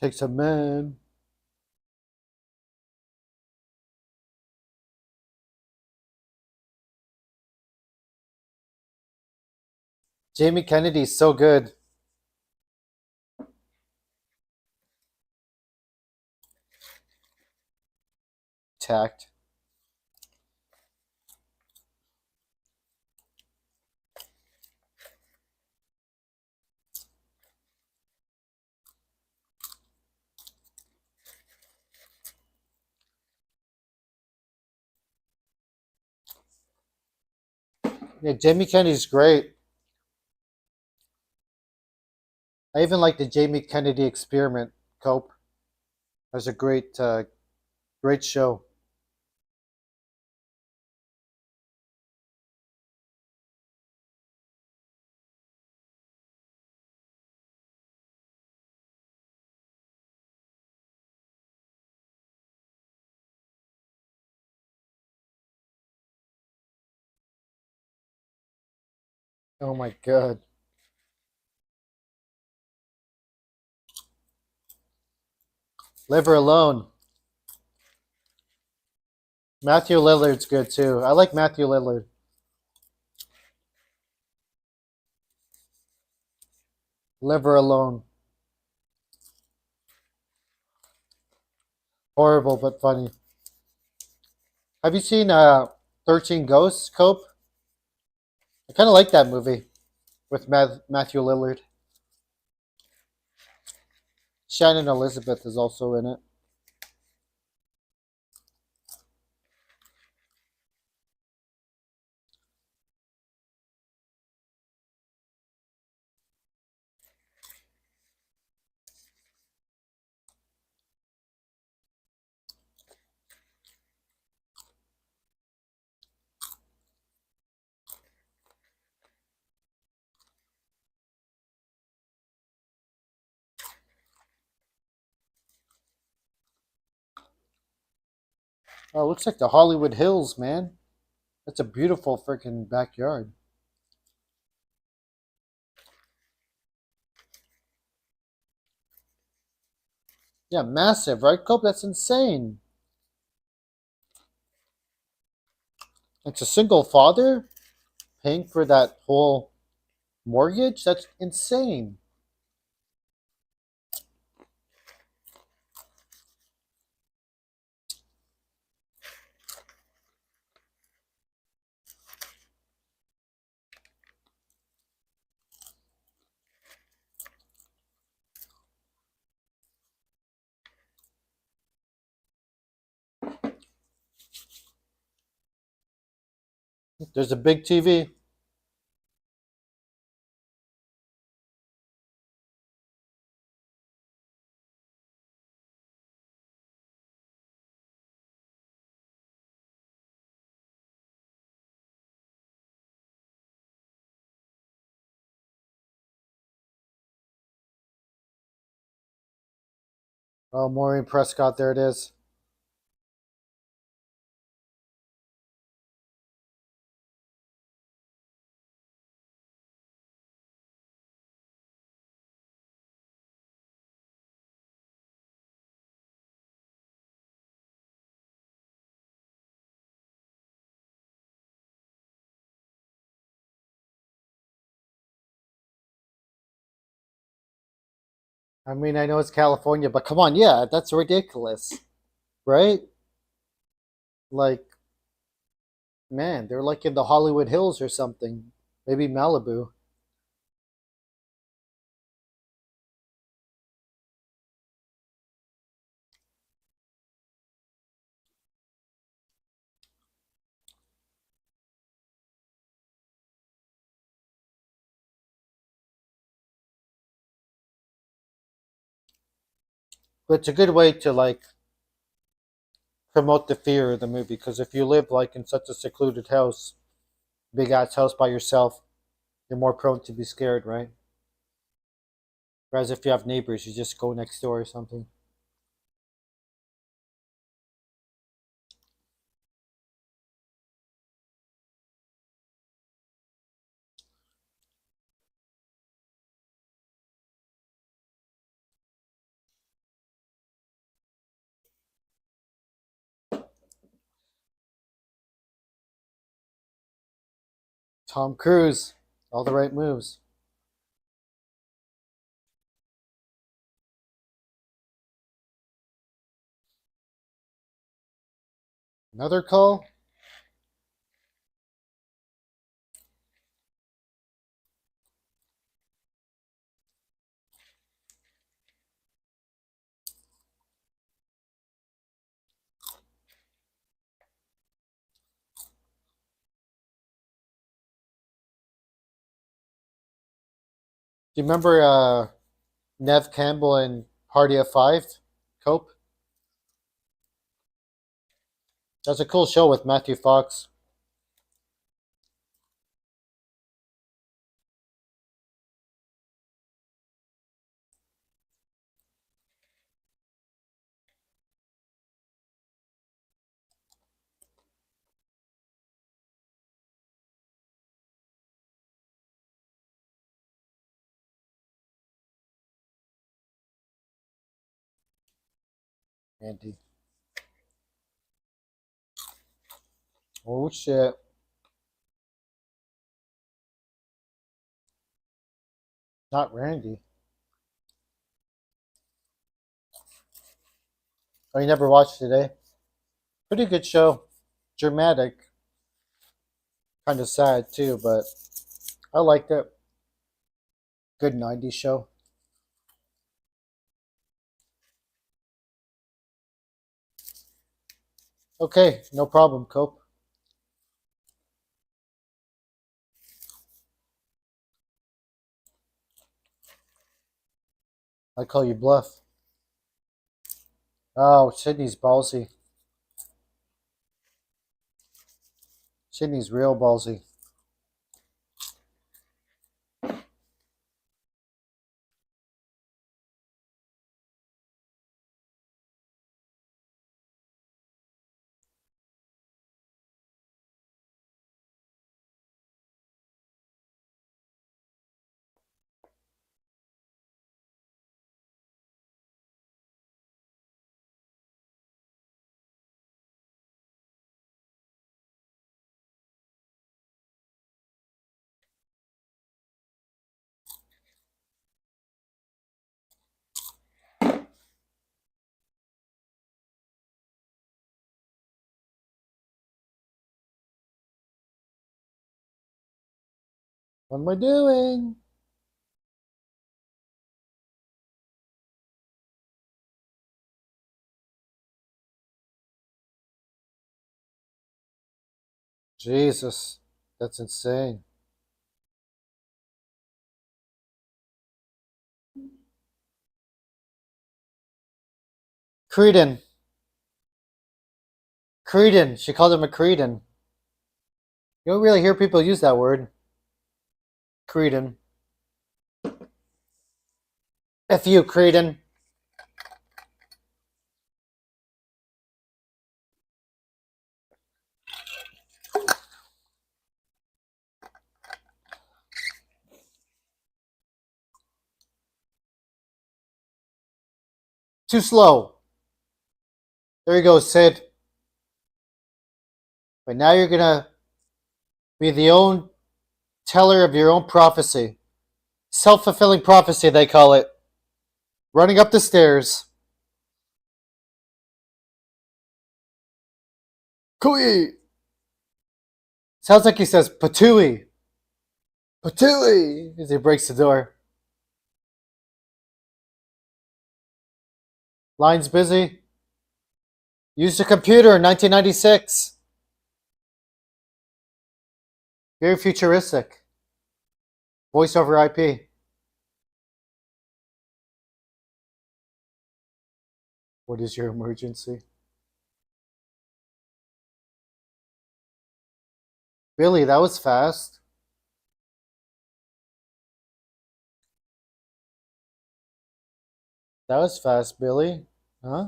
Takes a man. Jamie Kennedy's so good. Tact. Yeah, Jamie Kennedy's great. I even like the Jamie Kennedy Experiment. Cope. That's a great show. Oh my god. Leave her alone. Matthew Lillard's good too. I like Matthew Lillard. Leave her alone. Horrible but funny. Have you seen 13 Ghosts, Cope? I kind of like that movie with Matthew Lillard. Shannon Elizabeth is also in it. Oh, it looks like the Hollywood Hills, man. That's a beautiful freaking backyard. Yeah, massive, right, Cope? That's insane. It's a single father paying for that whole mortgage? That's insane. There's a big TV. Oh, Maureen Prescott, there it is. I mean, I know it's California, but come on, yeah, that's ridiculous, right? Like, man, they're like in the Hollywood Hills or something. Maybe Malibu. But it's a good way to like promote the fear of the movie because if you live like in such a secluded house, big ass house by yourself, you're more prone to be scared, right? Whereas if you have neighbors, you just go next door or something. Tom Cruise. All the right moves. Another call? Do you remember Nev Campbell in Party of Five? Cope? That's a cool show with Matthew Fox. Andy. Oh shit. Not Randy. Oh, you never watched it, eh? Pretty good show. Dramatic. Kind of sad too, but I liked it. Good 90s show. Okay, no problem, Cope. I call you bluff. Oh, Sydney's ballsy. Sydney's real ballsy. What am I doing? Jesus, that's insane. Cretin. Cretin. She called him a cretin. You don't really hear people use that word. Cretin. F you, cretin. Too slow. There you go, Sid. But now you're gonna be the own teller of your own prophecy. Self-fulfilling prophecy, they call it. Running up the stairs. Kui. Sounds like he says patooey. Patooey as he breaks the door. Line's busy. Used a computer in 1996. Very futuristic. Voice over IP. What is your emergency? Billy, that was fast. That was fast, Billy. Huh?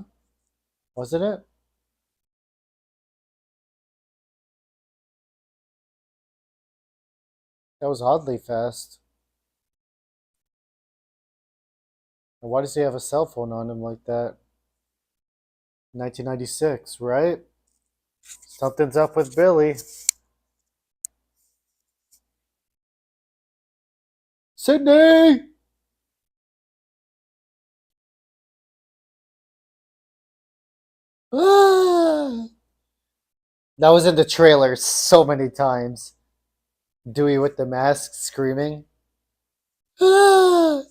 Wasn't it? That was oddly fast. And why does he have a cell phone on him like that? 1996, right? Something's up with Billy. Sydney! Ah! That was in the trailer so many times. Dewey with the mask screaming. Ah!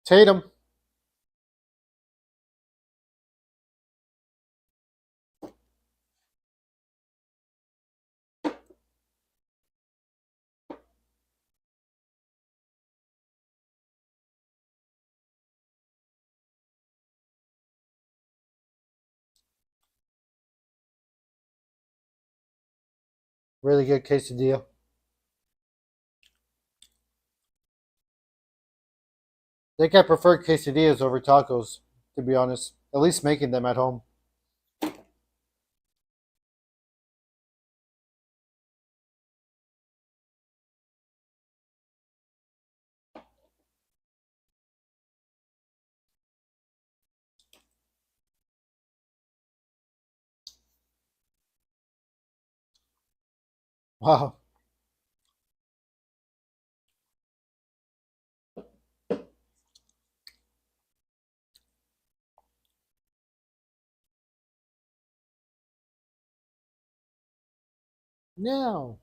Tatum. Really good quesadilla. I think I prefer quesadillas over tacos, to be honest. At least making them at home. Wow. Now,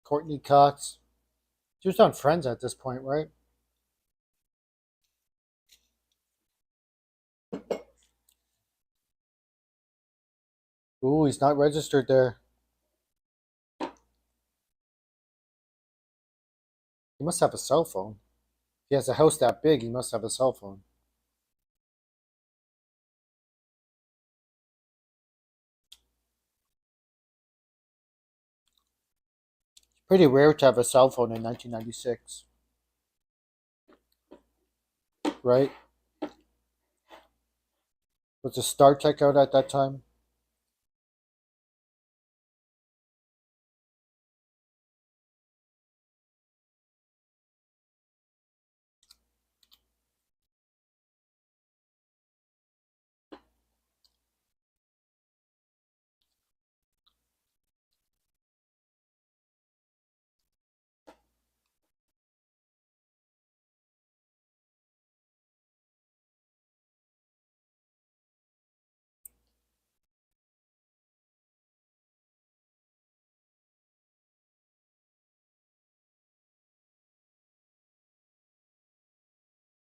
Courtney Cox. She was on Friends at this point, right? Ooh, he's not registered there. He must have a cell phone. If he has a house that big, he must have a cell phone. Pretty rare to have a cell phone in 1996, right? Was the Star Trek out at that time?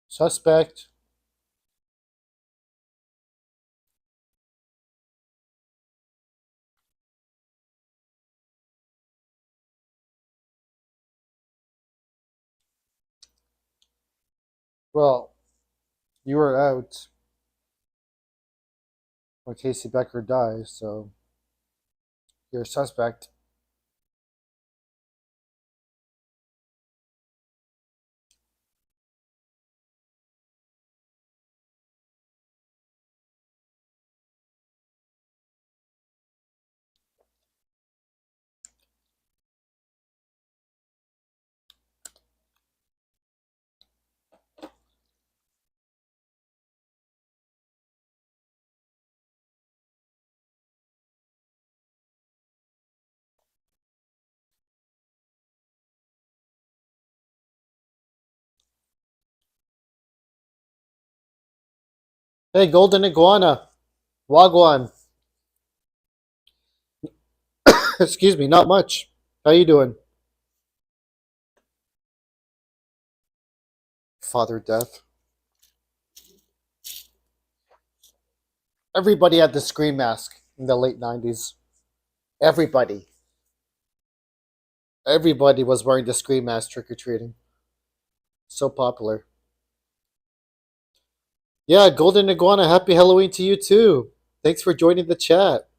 Suspect. Well, you were out when Casey Becker dies, so you're a suspect. Hey, Golden Iguana. Wagwan. Excuse me, not much. How you doing? Father Death. Everybody had the Scream mask in the late 90s. Everybody. Everybody was wearing the Scream mask trick or treating. So popular. Yeah, Golden Iguana, happy Halloween to you too. Thanks for joining the chat.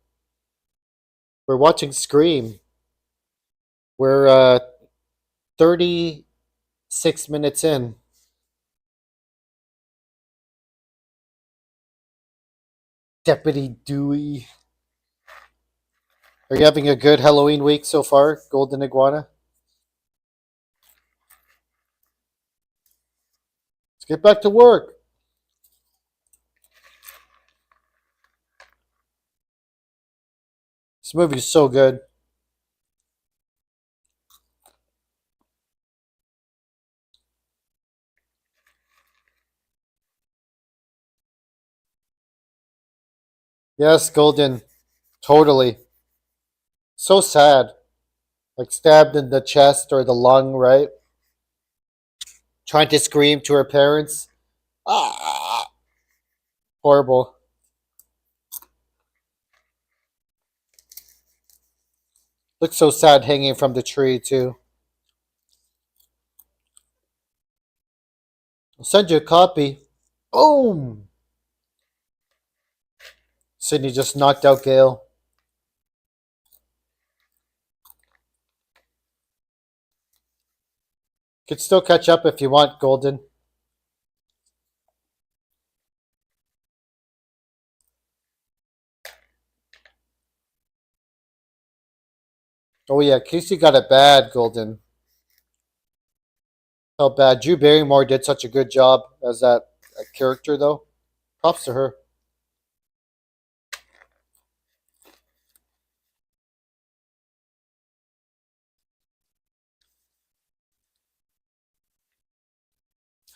We're watching Scream. We're 36 minutes in. Deputy Dewey. Are you having a good Halloween week so far, Golden Iguana? Let's get back to work. This movie is so good. Yes, Golden. Totally. So sad. Like stabbed in the chest or the lung, right? Trying to scream to her parents. Ah, horrible. Looks so sad hanging from the tree, too. I'll send you a copy. Boom! Sydney just knocked out Gale. Could still catch up if you want, Golden. Oh yeah, Casey got it bad, Golden. Felt bad. Drew Barrymore did such a good job as that character, though. Props to her.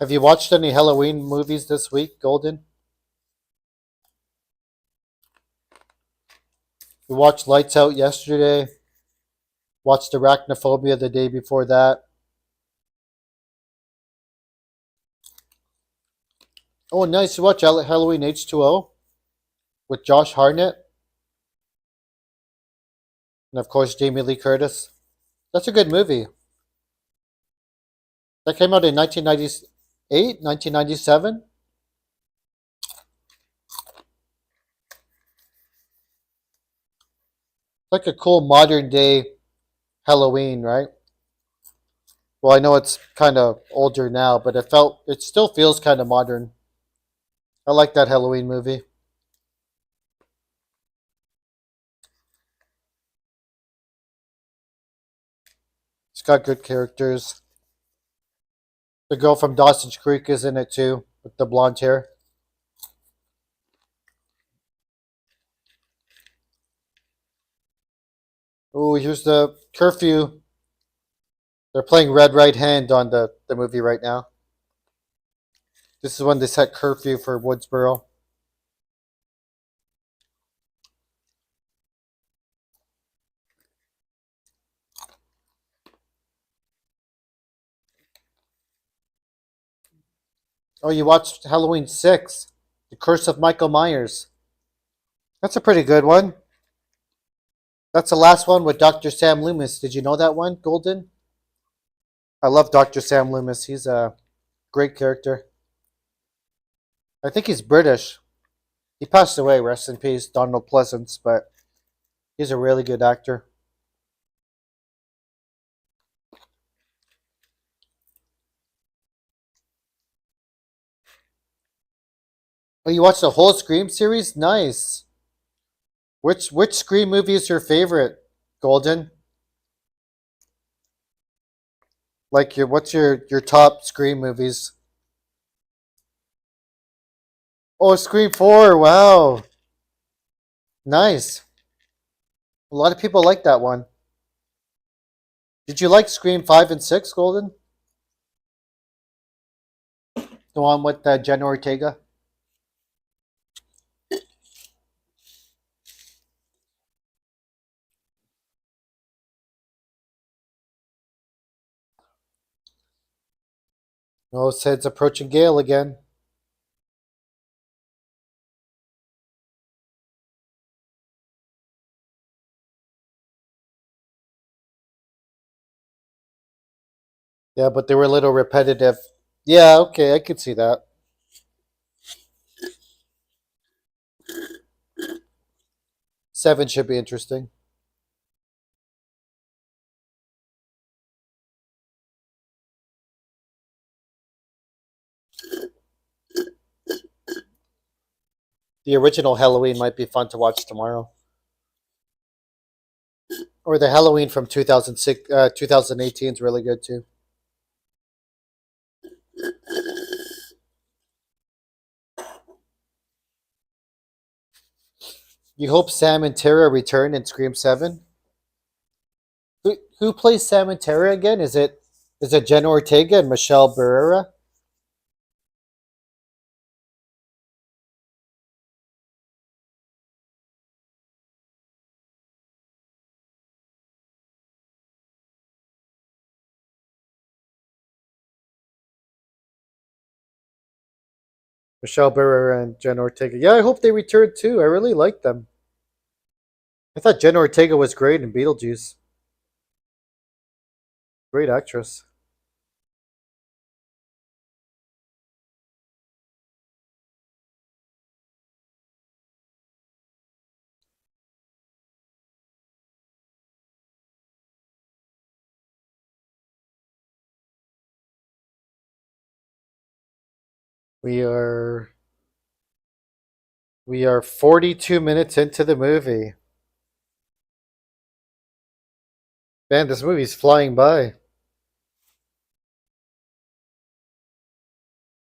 Have you watched any Halloween movies this week, Golden? We watched Lights Out yesterday. Watched Arachnophobia the day before that. Oh, nice. You watch Halloween H2O with Josh Hartnett and of course Jamie Lee Curtis. That's a good movie. That came out in 1998, 1997. Like a cool modern day Halloween, right? Well, I know it's kind of older now, but it still feels kind of modern. I like that Halloween movie. It's got good characters. The girl from Dawson's Creek is in it too, with the blonde hair. Oh, here's the curfew. They're playing Red Right Hand on the movie right now. This is when they set curfew for Woodsboro. Oh, you watched Halloween 6, The Curse of Michael Myers. That's a pretty good one. That's the last one with Dr. Sam Loomis. Did you know that one, Golden? I love Dr. Sam Loomis. He's a great character. I think he's British. He passed away, rest in peace, Donald Pleasance, but he's a really good actor. Oh, you watched the whole Scream series? Nice. Which Scream movie is your favorite, Golden? Like what's your top Scream movies? Oh, Scream 4. Wow. Nice. A lot of people like that one. Did you like Scream 5 and 6, Golden? The one with Jenna Ortega? Oh, Sid's approaching Gale again. Yeah, but they were a little repetitive. Yeah, okay, I could see that. Seven should be interesting. The original Halloween might be fun to watch tomorrow. Or the Halloween from 2006, 2018 is really good too. You hope Sam and Tara return in Scream 7? Who plays Sam and Tara again? Is it Jenna Ortega and Michelle Barrera? Michelle Barrera and Jenna Ortega. Yeah, I hope they return too. I really like them. I thought Jenna Ortega was great in Beetlejuice. Great actress. We are we are 42 minutes into the movie. Man, this movie's flying by.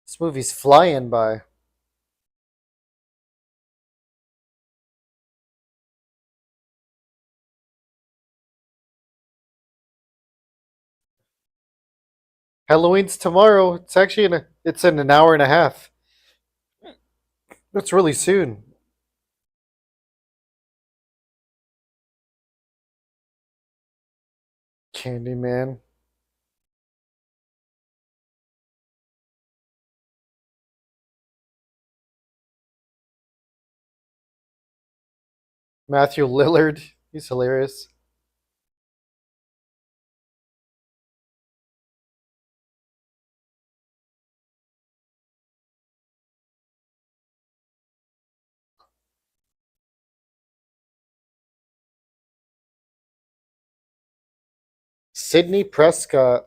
This movie's flying by. Halloween's tomorrow. It's in an hour and a half. That's really soon. Candyman. Matthew Lillard. He's hilarious. Sidney Prescott.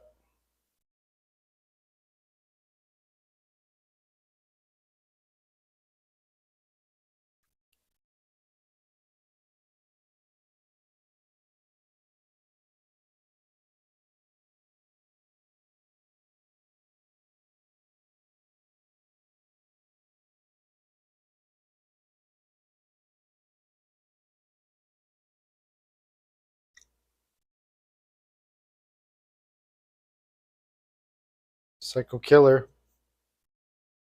Psycho Killer.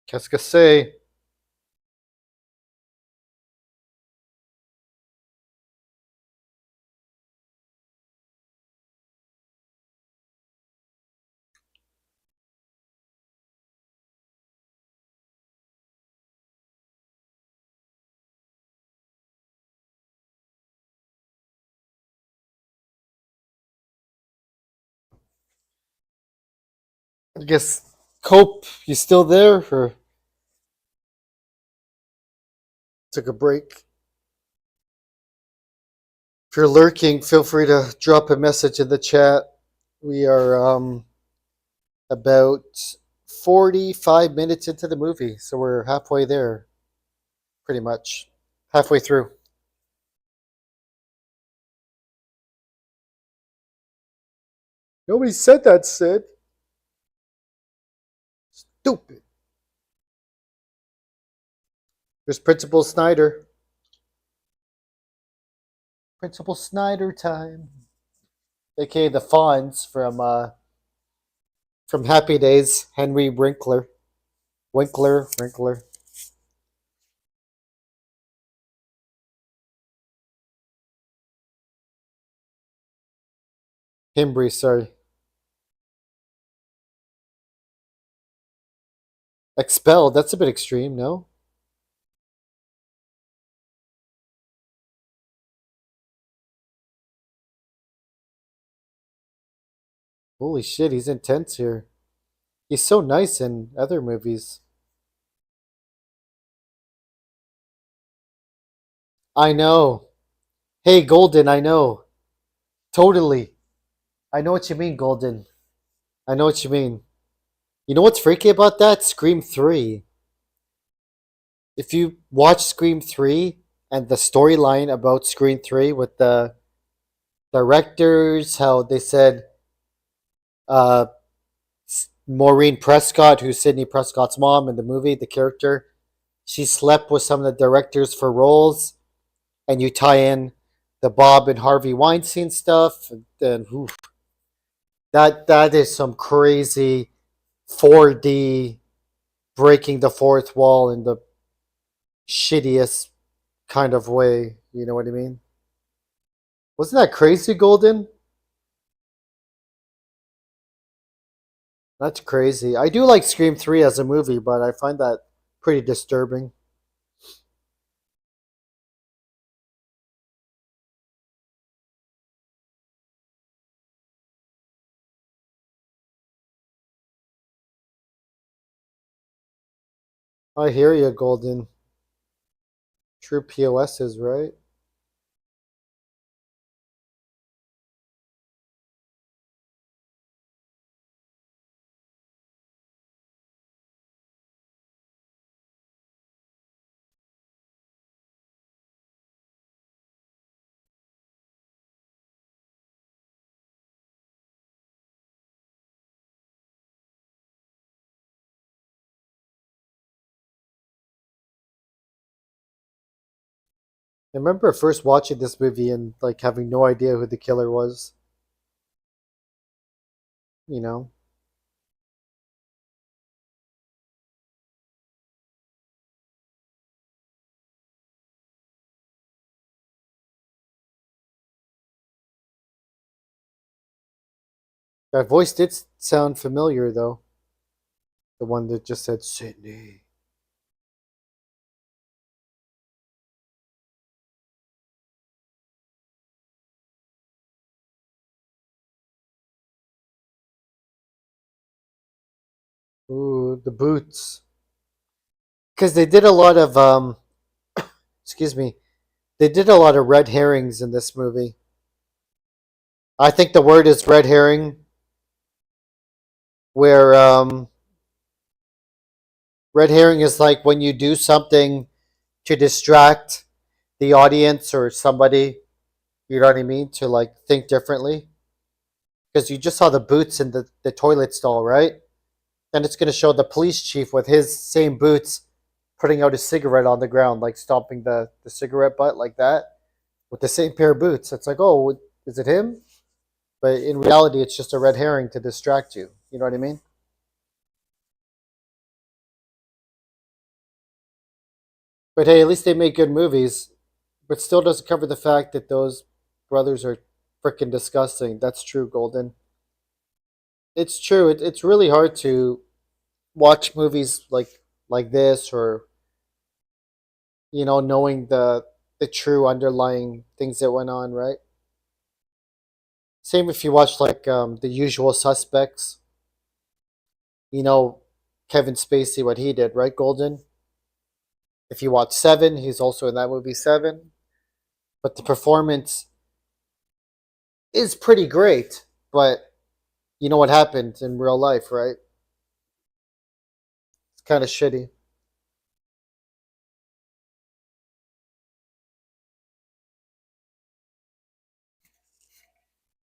Qu'est-ce que c'est? I guess Cope, you still there? Or took a break? If you're lurking, feel free to drop a message in the chat. We are about 45 minutes into the movie, so we're halfway there, pretty much. Halfway through. Nobody said that, Sid. Stupid. There's Principal Snyder. Principal Snyder time. AKA the Fonz from Happy Days, Henry Winkler. Winkler. Himbry, sorry. Expelled, that's a bit extreme, no? Holy shit, he's intense here. He's so nice in other movies. I know. Hey, Golden, I know. Totally. I know what you mean, Golden. I know what you mean. You know what's freaky about that? Scream 3. If you watch Scream 3 and the storyline about Scream 3 with the directors, how they said uh, Maureen Prescott, who's Sidney Prescott's mom in the movie, the character, she slept with some of the directors for roles, and you tie in the Bob and Harvey Weinstein stuff, then oof, that is some crazy 4D breaking the fourth wall in the shittiest kind of way. You know what I mean? Wasn't that crazy, Golden? That's crazy. I do like Scream 3 as a movie, but I find that pretty disturbing. I hear you, Golden. True POS is right. I remember first watching this movie and like having no idea who the killer was. You know, that voice did sound familiar though. The one that just said Sydney. Ooh, the boots. Because they did a lot of excuse me, they did a lot of red herrings in this movie. I think the word is red herring, where red herring is like when you do something to distract the audience or somebody, you know what I mean, to like think differently. Because you just saw the boots in the toilet stall, right? Then it's going to show the police chief with his same boots putting out a cigarette on the ground, like stomping the cigarette butt like that with the same pair of boots. It's like, oh, is it him? But in reality, it's just a red herring to distract you. You know what I mean? But hey, at least they make good movies. But still doesn't cover the fact that those brothers are freaking disgusting. That's true, Golden. It's true. It's really hard to watch movies like this, or knowing the true underlying things that went on, right? Same if you watch like the Usual Suspects. You know, Kevin Spacey, what he did, right, Golden? If you watch Seven, he's also in that movie Seven. But the performance is pretty great. But you know what happened in real life, right? It's kind of shitty.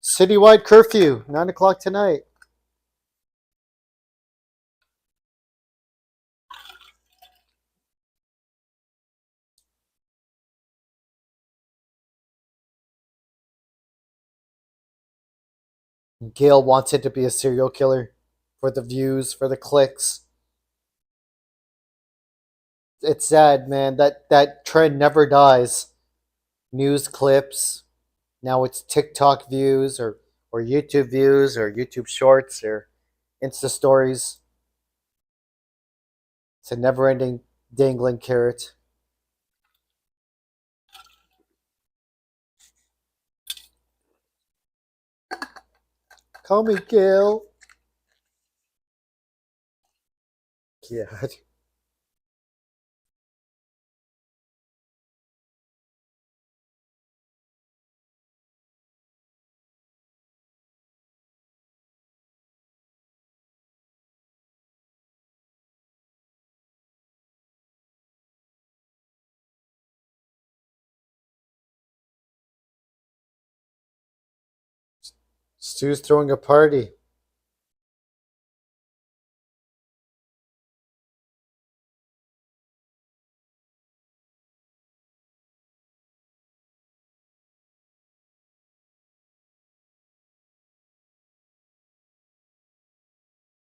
Citywide curfew, 9 o'clock tonight. Gail wants it to be a serial killer for the views, for the clicks. It's sad, man. That trend never dies. News clips. Now it's TikTok views or YouTube views or YouTube shorts or Insta stories. It's a never-ending dangling carrot. Call me Gail. Yeah. Stu's throwing a party.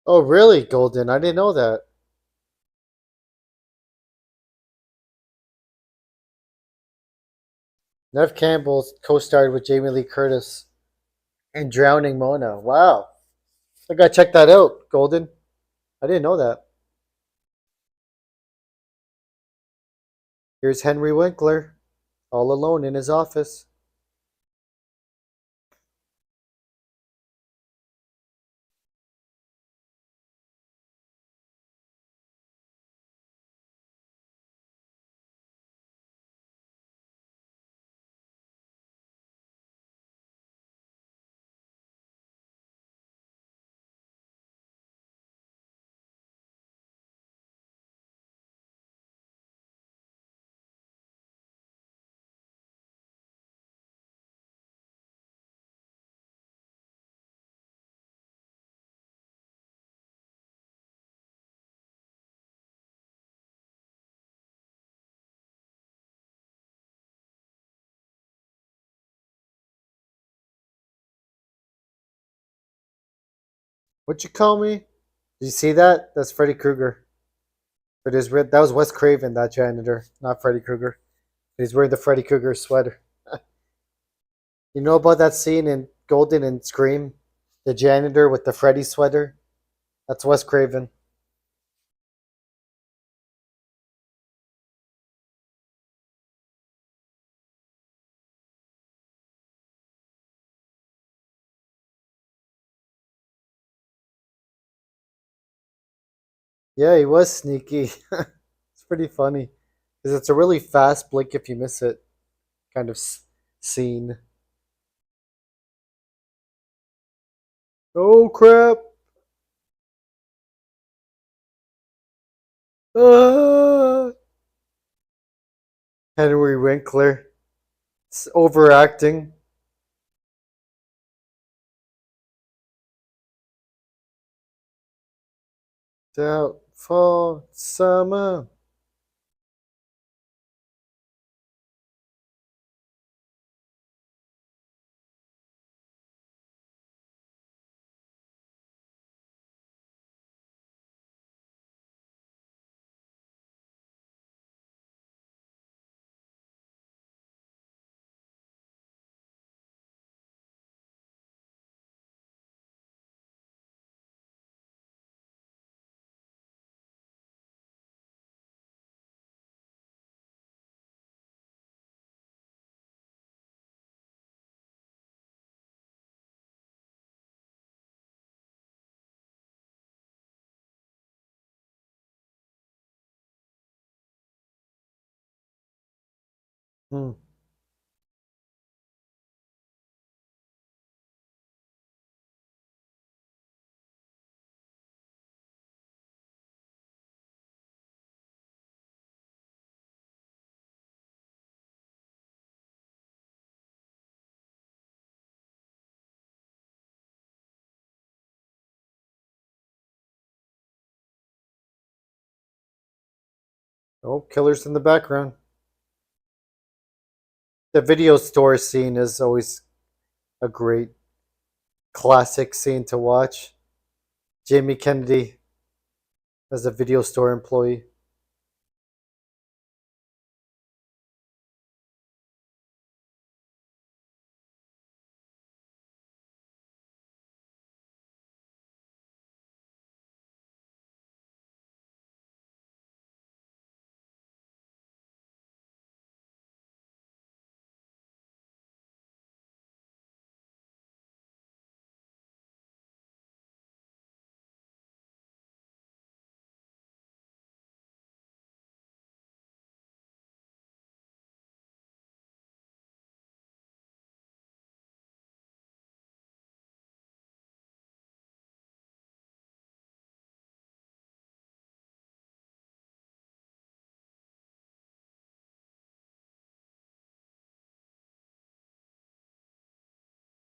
Oh, really, Golden? I didn't know that. Nev Campbell co-starred with Jamie Lee Curtis in Drowning Mona. Wow. I gotta check that out, Golden. I didn't know that. Here's Henry Winkler, all alone in his office. What you call me? Did you see that? That's Freddy Krueger. But that was Wes Craven, that janitor, not Freddy Krueger. He's wearing the Freddy Krueger sweater. You know about that scene in Golden and Scream? The janitor with the Freddy sweater? That's Wes Craven. Yeah, he was sneaky. It's pretty funny. Because it's a really fast blink if you miss it kind of scene. Oh crap! Ah! Henry Winkler. It's overacting. Doubtful summer. Hmm. Oh, killer's in the background. The video store scene is always a great classic scene to watch. Jamie Kennedy as a video store employee.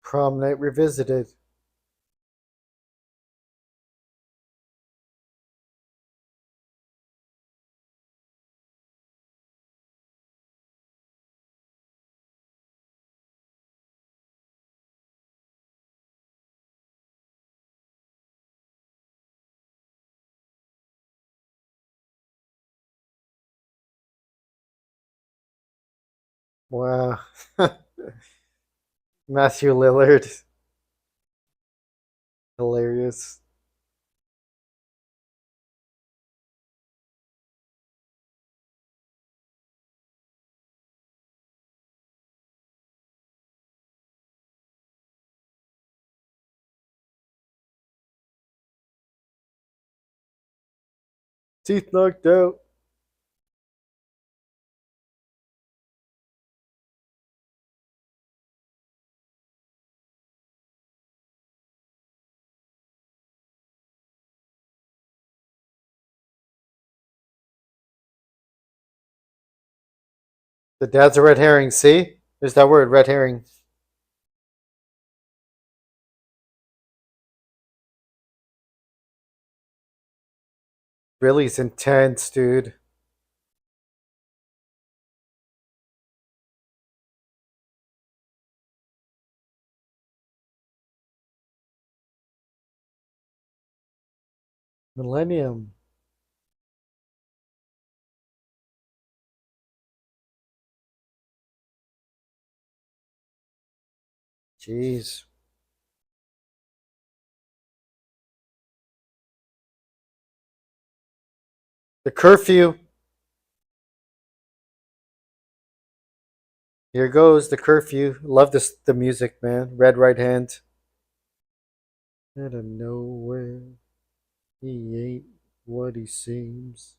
Prom Night Revisited. Wow. Matthew Lillard. Hilarious. Teeth knocked out. The dad's a red herring. See? There's that word, red herring. Billy's intense, dude. Millennium. Jeez. The curfew. Here goes the curfew. Love this the music, man. Red right hand. Out of nowhere. He ain't what he seems.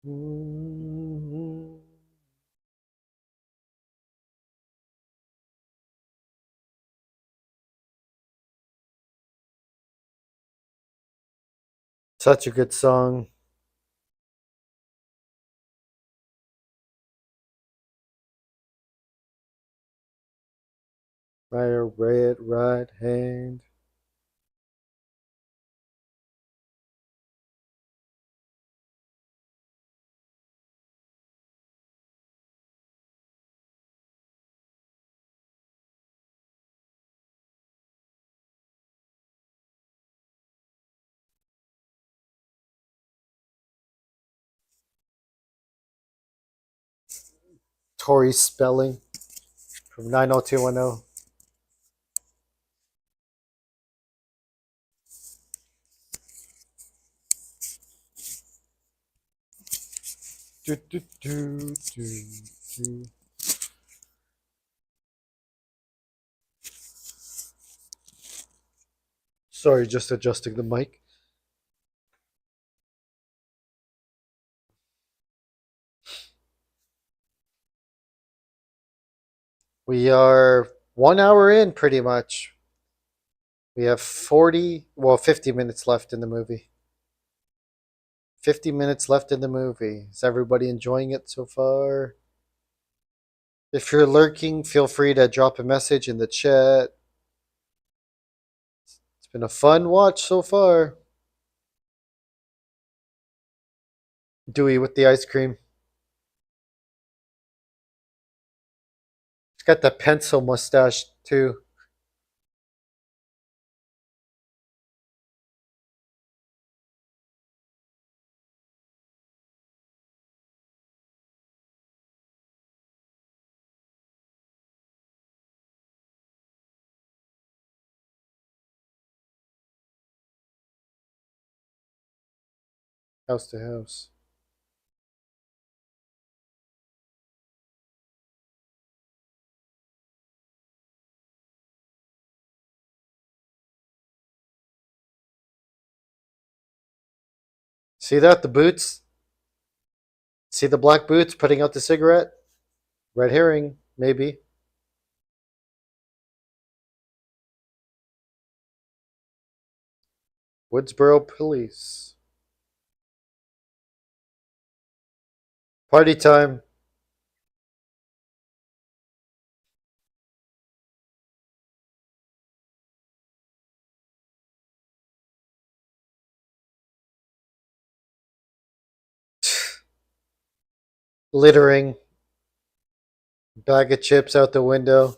Mhm. Such a good song. By a red right hand. Tori Spelling from 90210. Do, do, do, do, do. Sorry, just adjusting the mic. We are 1 hour in pretty much. We have 50 minutes left in the movie. 50 minutes left in the movie. Is everybody enjoying it so far? If you're lurking, feel free to drop a message in the chat. It's been a fun watch so far. Dewey with the ice cream. He's got the pencil mustache too. House to house. See that? The boots? See the black boots putting out the cigarette? Red herring, maybe. Woodsboro Police. Party time. Littering, bag of chips out the window.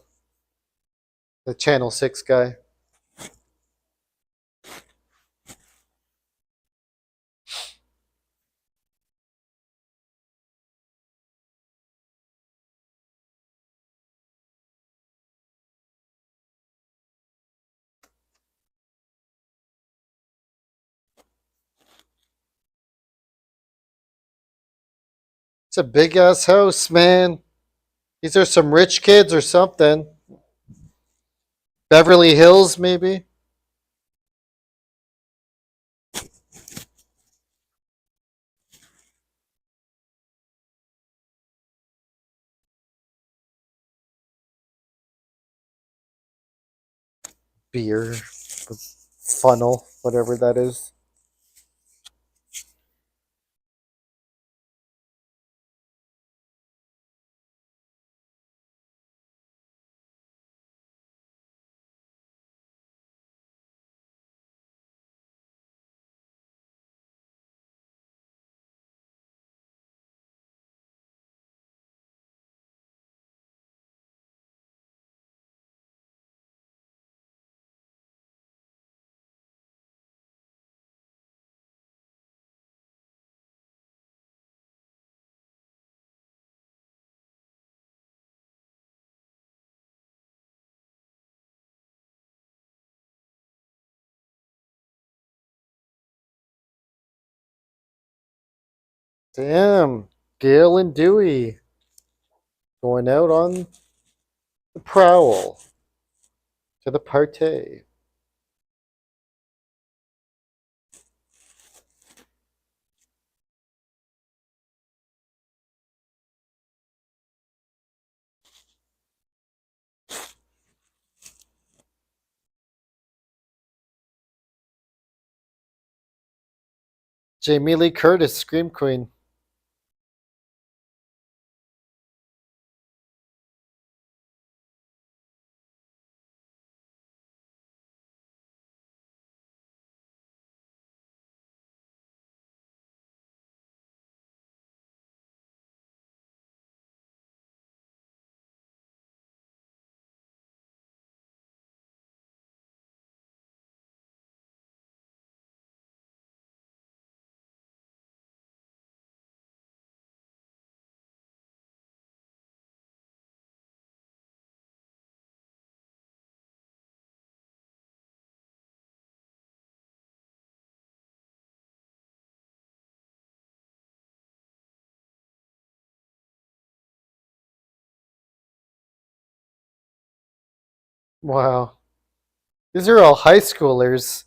The Channel 6 guy. It's a big ass house, man. These are some rich kids or something. Beverly Hills, maybe? Beer. Funnel, whatever that is. Damn. Gail and Dewey going out on the prowl to the party. Jamie Lee Curtis, Scream Queen. Wow. These are all high schoolers.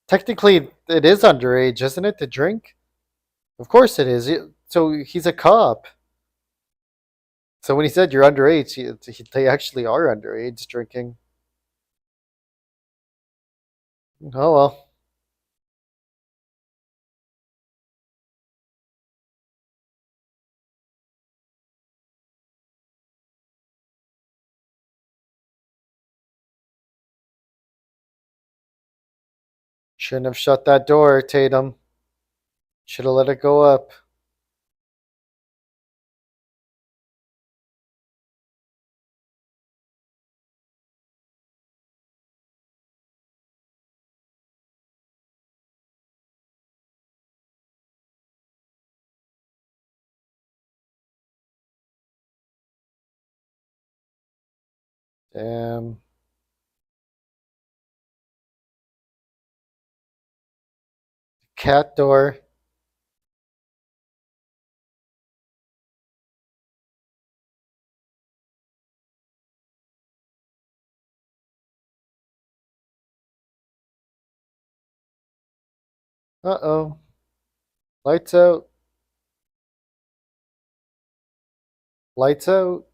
Technically, it is underage, isn't it, to drink? Of course it is. So he's a cop. So when he said you're underage, they actually are underage drinking. Oh well. Shouldn't have shut that door, Tatum. Should have let it go up. Damn. Cat door. Uh oh. Lights out. Lights out.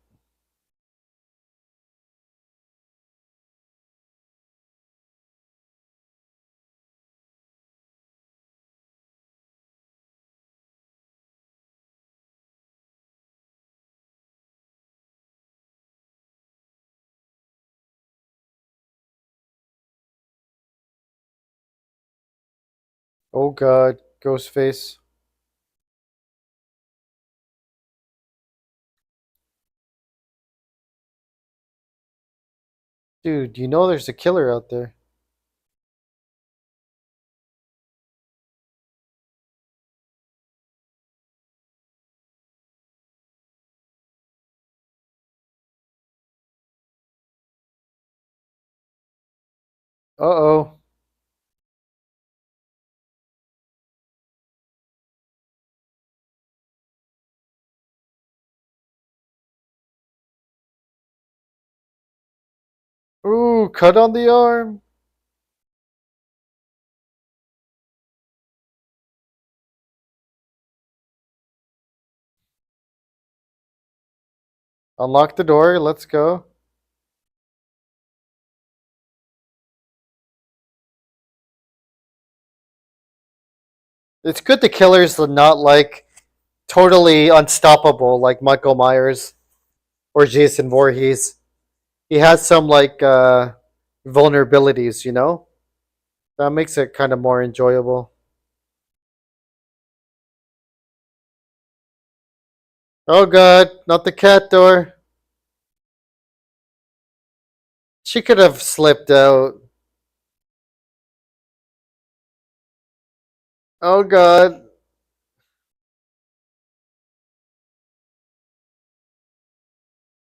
Oh god. Ghost face. Dude, you know there's a killer out there. Uh-oh. Ooh, cut on the arm. Unlock the door. Let's go. It's good the killer's not like totally unstoppable like Michael Myers or Jason Voorhees. He has some like vulnerabilities, you know? That makes it kind of more enjoyable. Oh god, not the cat door. She could have slipped out. Oh god.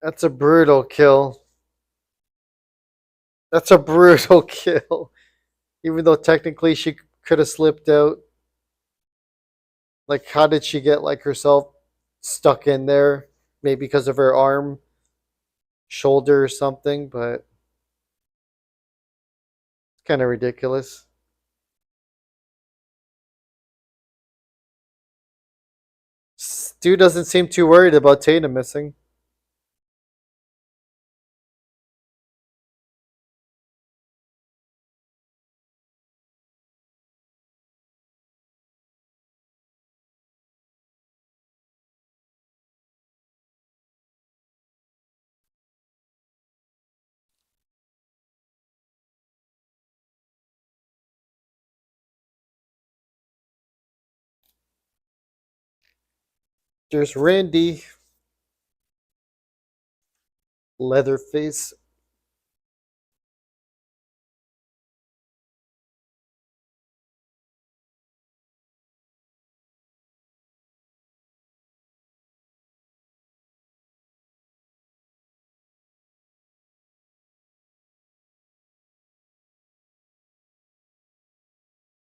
That's a brutal kill. That's a brutal kill. Even though technically she could have slipped out. Like, how did she get like herself stuck in there? Maybe because of her arm, shoulder, or something. But it's kind of ridiculous. Stu doesn't seem too worried about Tatum missing. There's Randy, Leatherface.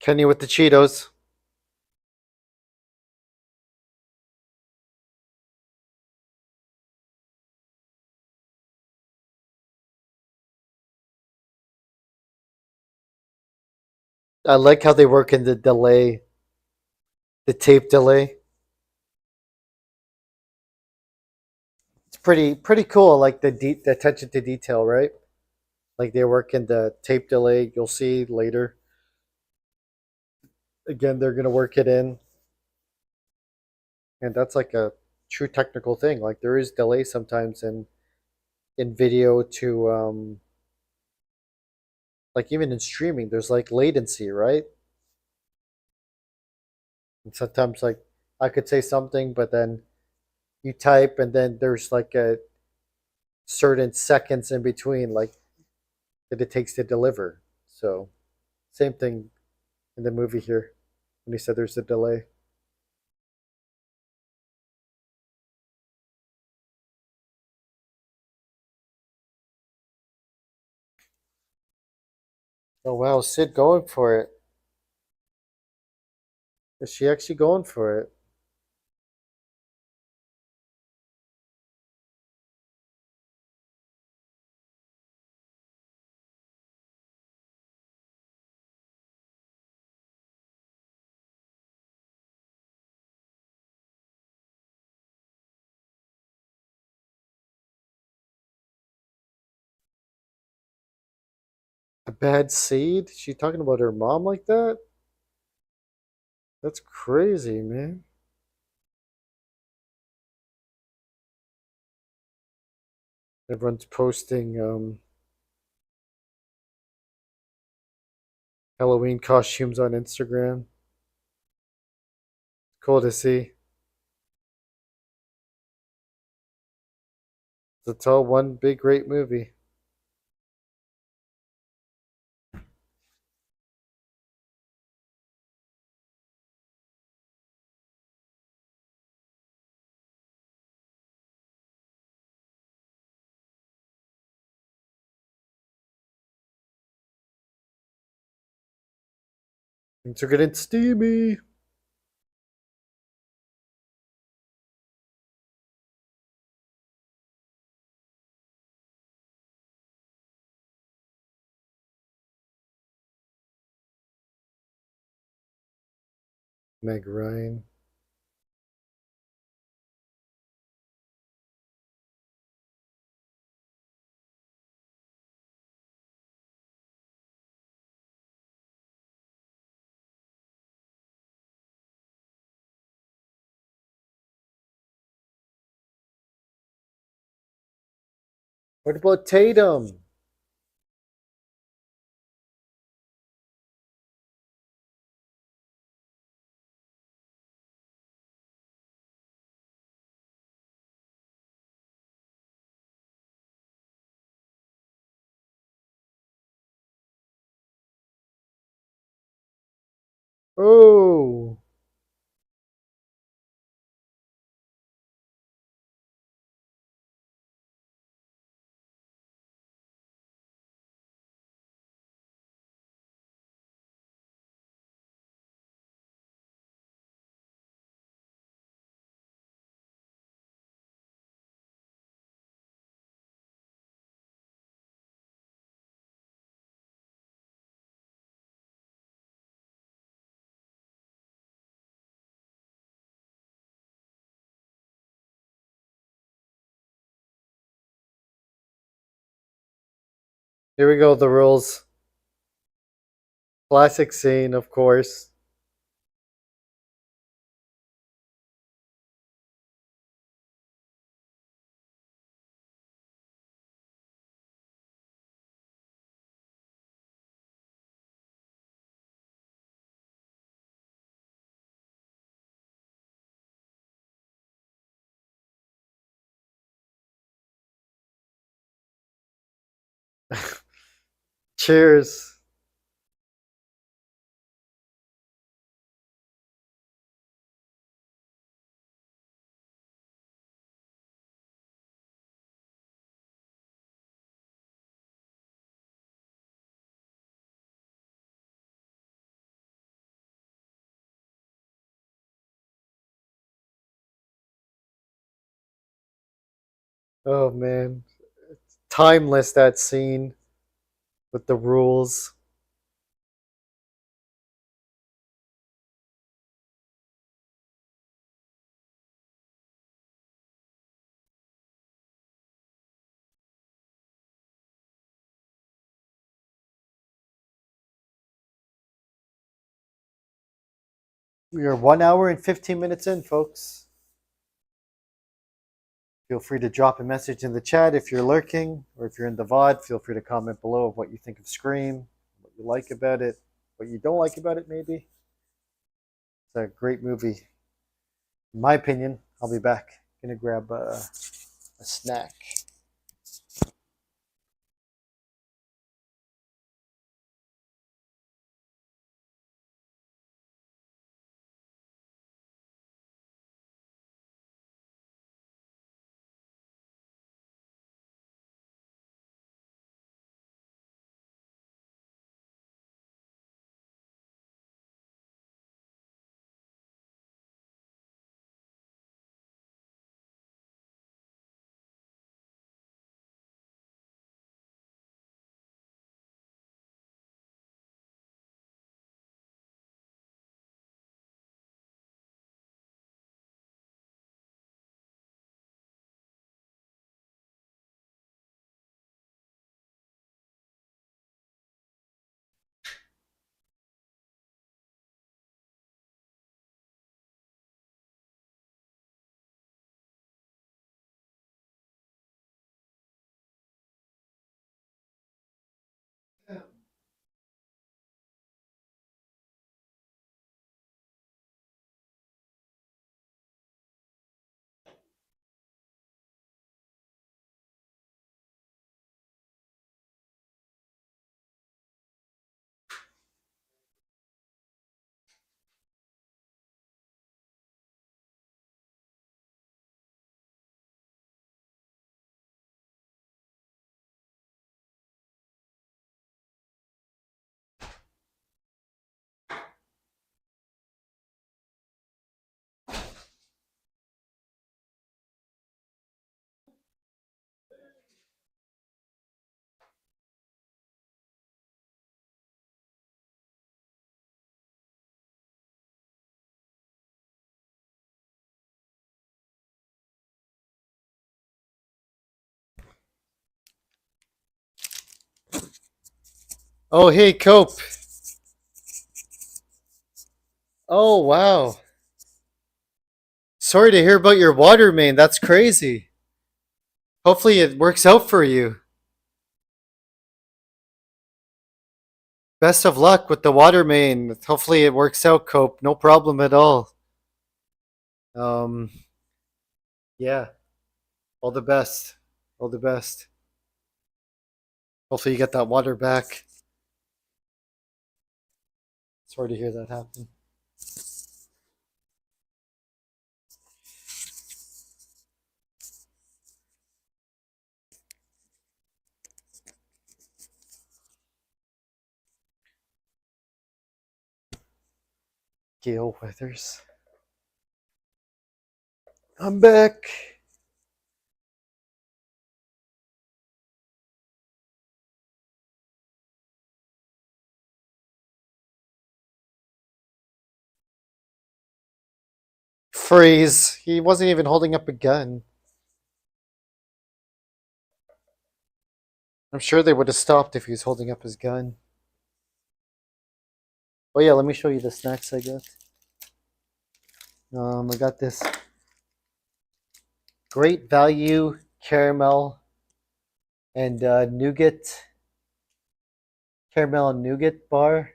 Kenny with the Cheetos. I like how they work in the delay, the tape delay. It's pretty cool. Like the attention to detail, right? Like they work in the tape delay. You'll see later. Again, they're gonna work it in, and that's like a true technical thing. Like there is delay sometimes in video to like even in streaming. There's like latency, right? And sometimes like I could say something, but then you type, and then there's like a certain seconds in between, like that it takes to deliver. So same thing in the movie here when he said there's a delay. Oh wow, Sid going for it. Is she actually going for it? A bad seed? She talking about her mom like that? That's crazy, man. Everyone's posting Halloween costumes on Instagram. Cool to see. It's all one big great movie. Things are getting steamy. Meg Ryan. What about Tatum? Oh, here we go. The rules. Classic scene, of course. Cheers. Oh man, timeless that scene with the rules. We are 1 hour and 15 minutes in, folks. Feel free to drop a message in the chat if you're lurking, or if you're in the VOD, feel free to comment below of what you think of Scream, what you like about it, what you don't like about it, maybe. It's a great movie. In my opinion, I'll be back. Gonna grab a snack. Oh, hey, Cope. Oh, wow. Sorry to hear about your water main. That's crazy. Hopefully, it works out for you. Best of luck with the water main. Hopefully, it works out, Cope. No problem at all. Um, yeah. All the best. All the best. Hopefully, you get that water back. Sorry to hear that happen. Gale Weathers. I'm back. Freeze. He wasn't even holding up a gun. I'm sure they would have stopped if he was holding up his gun. Oh yeah, let me show you the snacks I got. I got this great value caramel and caramel and nougat bar.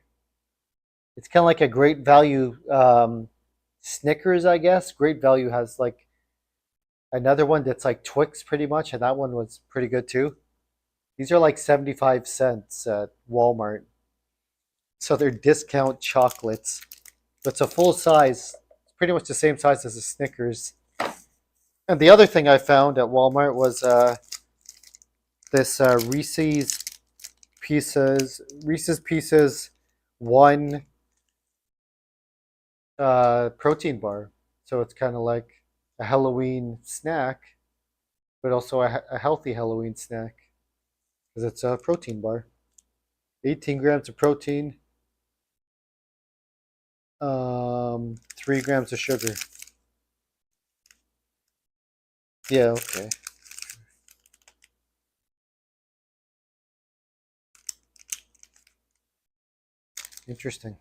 It's kind of like a great value Snickers, I guess. Great value has like another one that's like Twix pretty much, and that one was pretty good too. These are like 75 cents at Walmart. So they're discount chocolates. But it's a full size, it's pretty much the same size as a Snickers. And the other thing I found at Walmart was this Reese's Pieces one protein bar. So it's kind of like a Halloween snack, but also a healthy Halloween snack because it's a protein bar. 18 grams of protein, 3 grams of sugar. Yeah, okay. Interesting.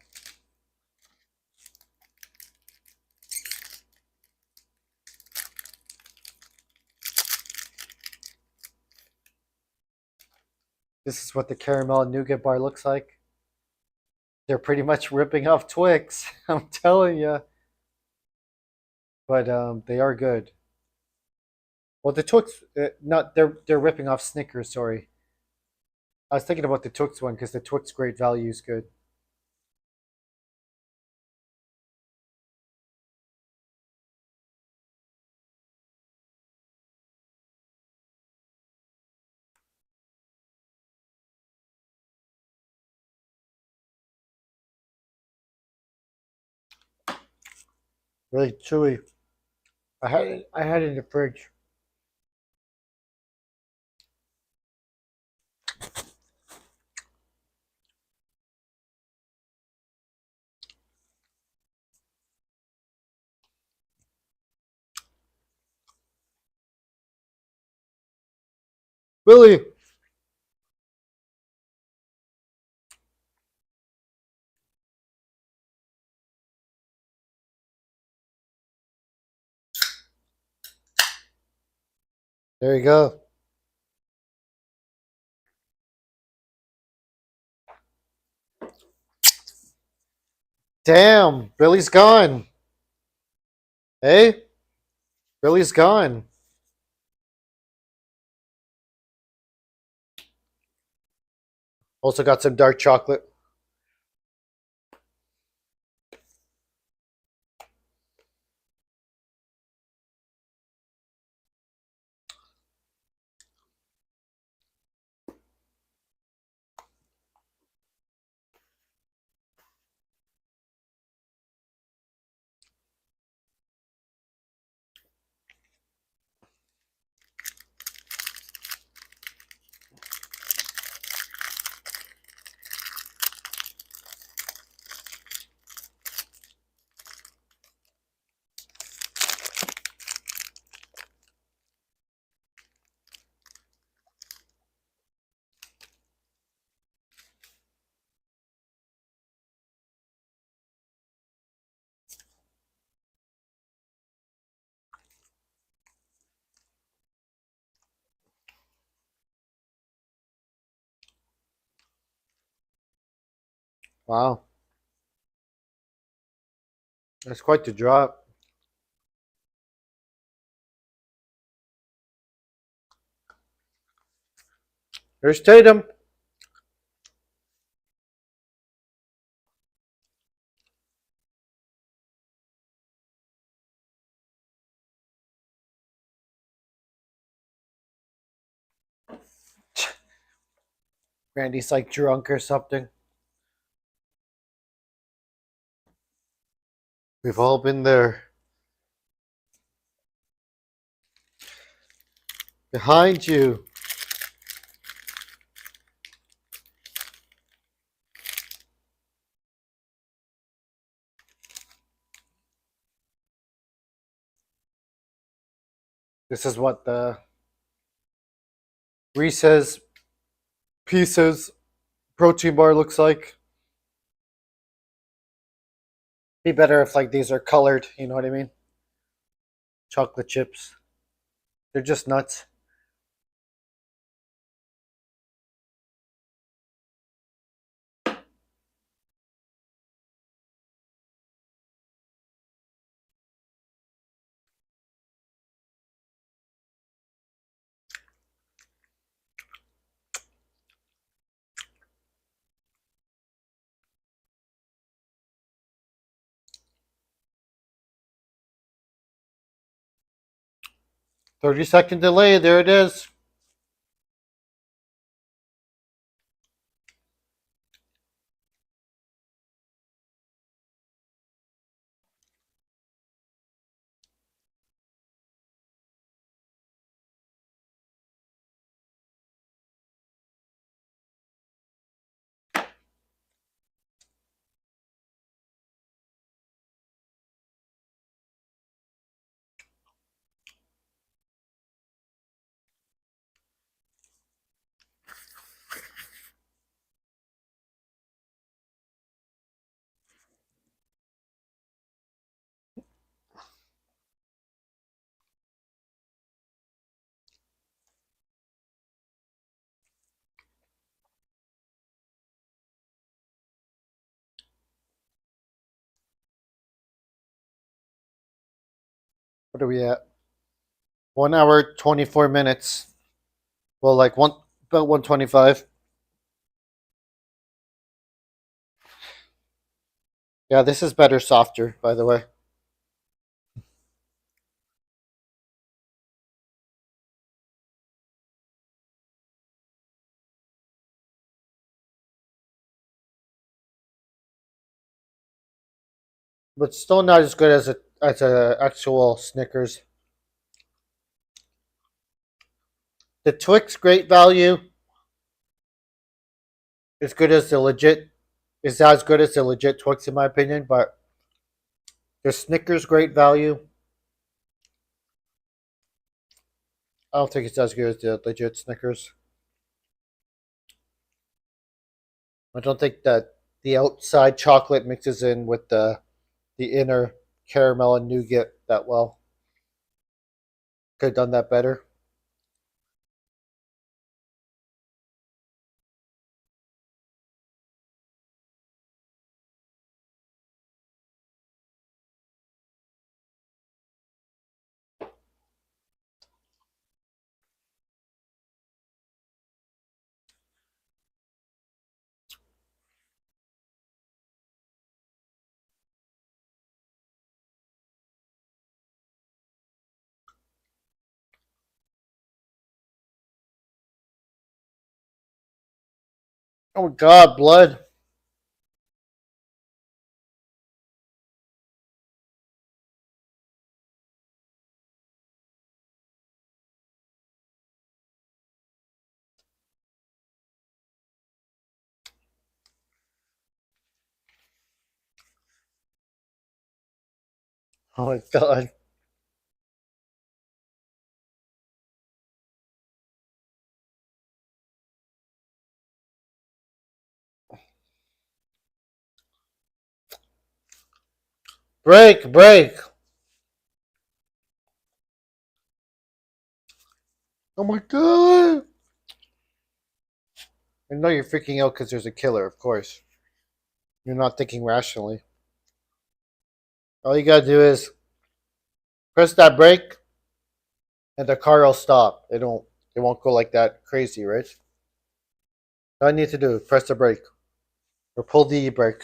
This is what the caramel and nougat bar looks like. They're pretty much ripping off Twix. I'm telling you. But they are good. Well, the Twix, not they're ripping off Snickers. Sorry, I was thinking about the Twix one because the Twix Great Value is good. Really chewy. I had it in the fridge. Really? There you go. Damn, Billy's gone. Hey, Billy's gone. Also got some dark chocolate. Wow. That's quite the drop. There's Tatum. Randy's like drunk or something. We've all been there. Behind you. This is what the Reese's Pieces protein bar looks like. Be better if like these are colored, you know what I mean? Chocolate chips. They're just nuts. 30-second delay, there it is. What are we at? 1 hour, 24 minutes. Well, like about 125. Yeah, this is better softer, by the way. But still not as good as a actual Snickers. The Twix great value is good as the legit is as good as the legit Twix in my opinion, but the Snickers great value, I don't think it's as good as the legit Snickers. I don't think that the outside chocolate mixes in with the inner caramel and nougat that well. Could have done that better. Oh God, blood! Oh my God! Break, break! Oh my God! I know you're freaking out because there's a killer, of course. You're not thinking rationally. All you gotta do is press that brake, and the car will stop. It won't go like that crazy, right? All you need to do is press the brake or pull the e-brake.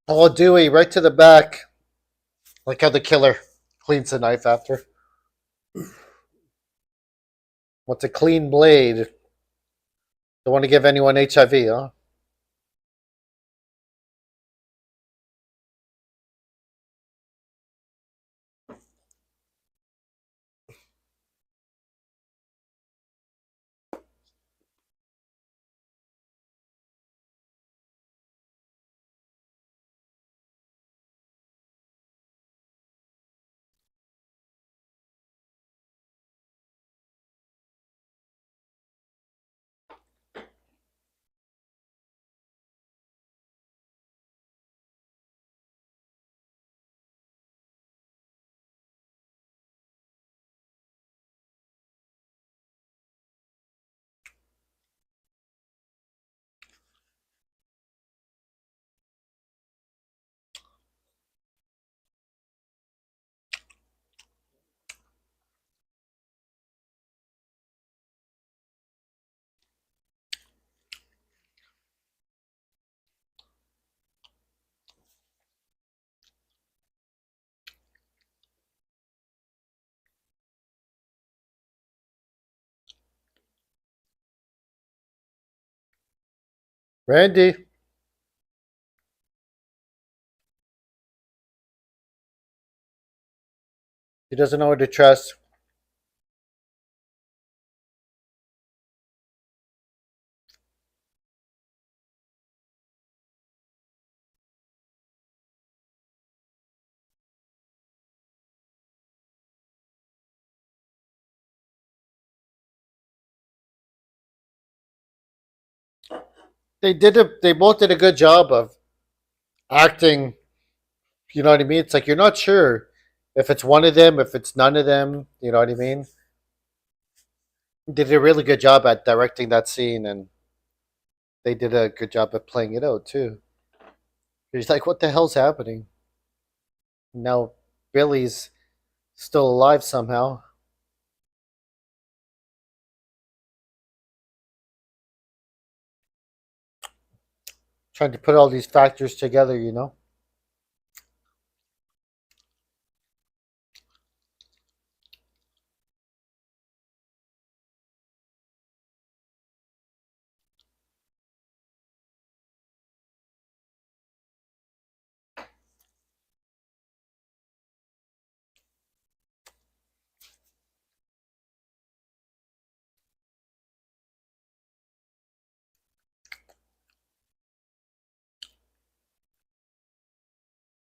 Oh, Dewey, right to the back. Like how the killer cleans the knife after. What's a clean blade? Don't want to give anyone HIV, huh? Randy, he doesn't know who to trust. They both did a good job of acting. You know what I mean? It's like you're not sure if it's one of them, if it's none of them. You know what I mean? They did a really good job at directing that scene, and they did a good job at playing it out too. He's like, "What the hell's happening?" Now Billy's still alive somehow, trying to put all these factors together. You know?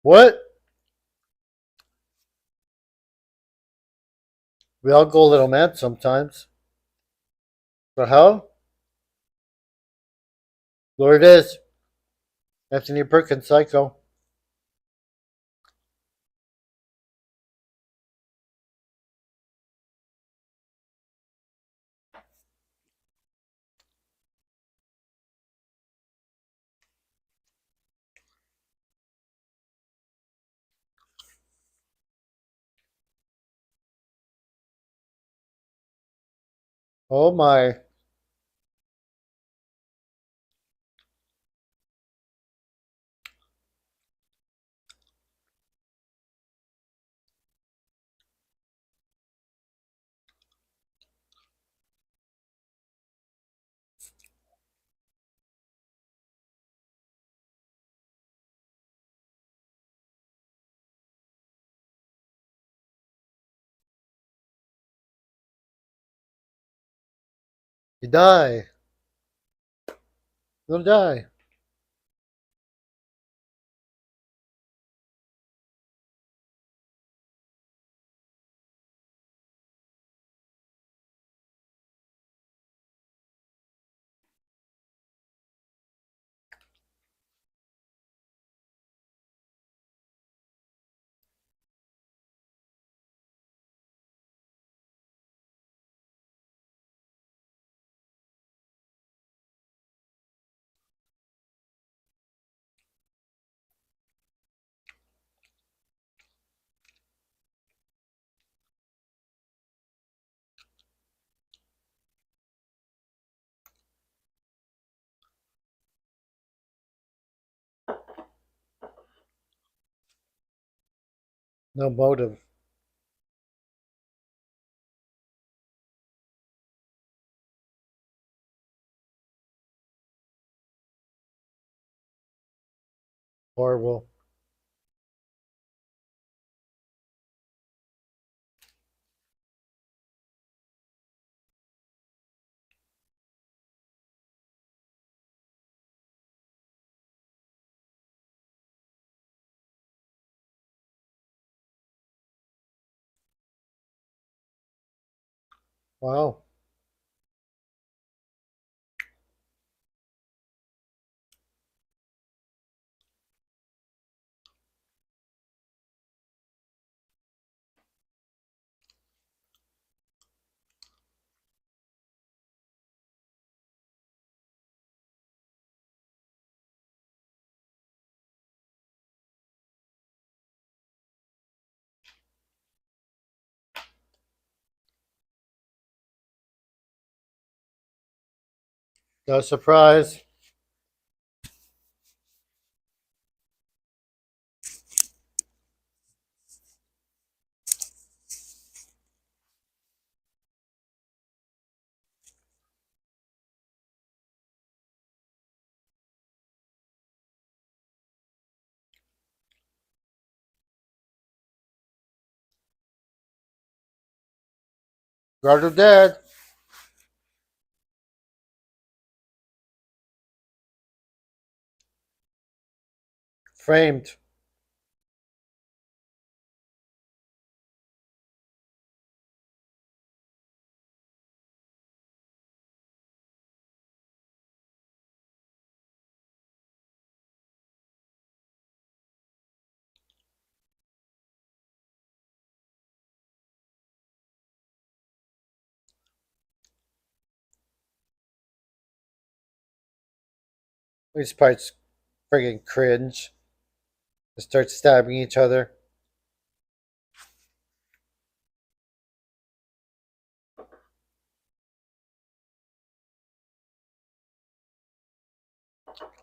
What? We all go a little mad sometimes. But how? Lord it is. Anthony Perkins, Psycho. Oh my. You die. You'll die. No motive. Horrible. Wow. No surprise. Brother dead. Framed. These parts friggin' cringe. They start stabbing each other.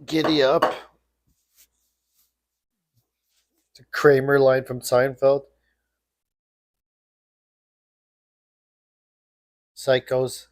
Giddy up. It's a Kramer line from Seinfeld. Psychos.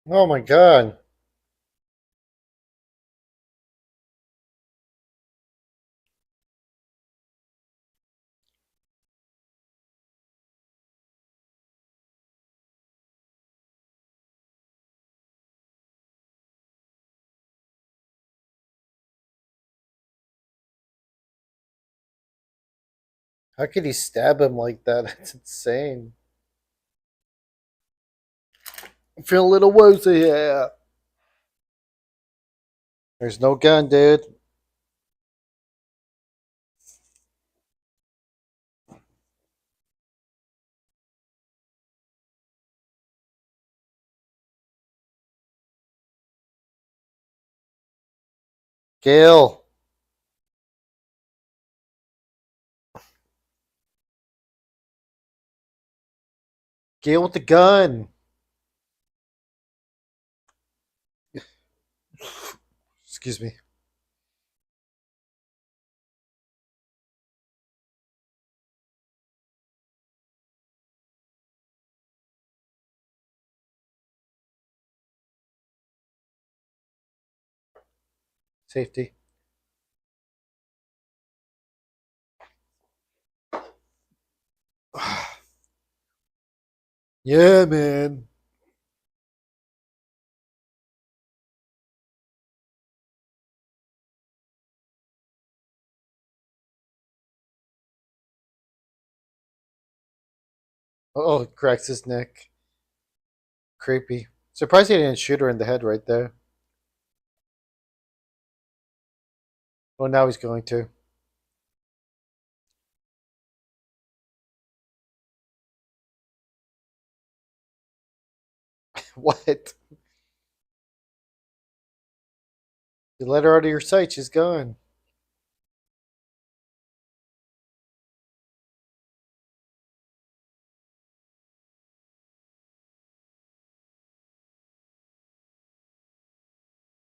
Oh my god. How could he stab him like that? That's insane. I feel a little woozy here. There's no gun, dude. Gail. Gail with the gun. Excuse me. Safety. Yeah, man. Oh, it cracks his neck. Creepy. Surprised he didn't shoot her in the head right there. Oh, now he's going to. What? You let her out of your sight. She's gone.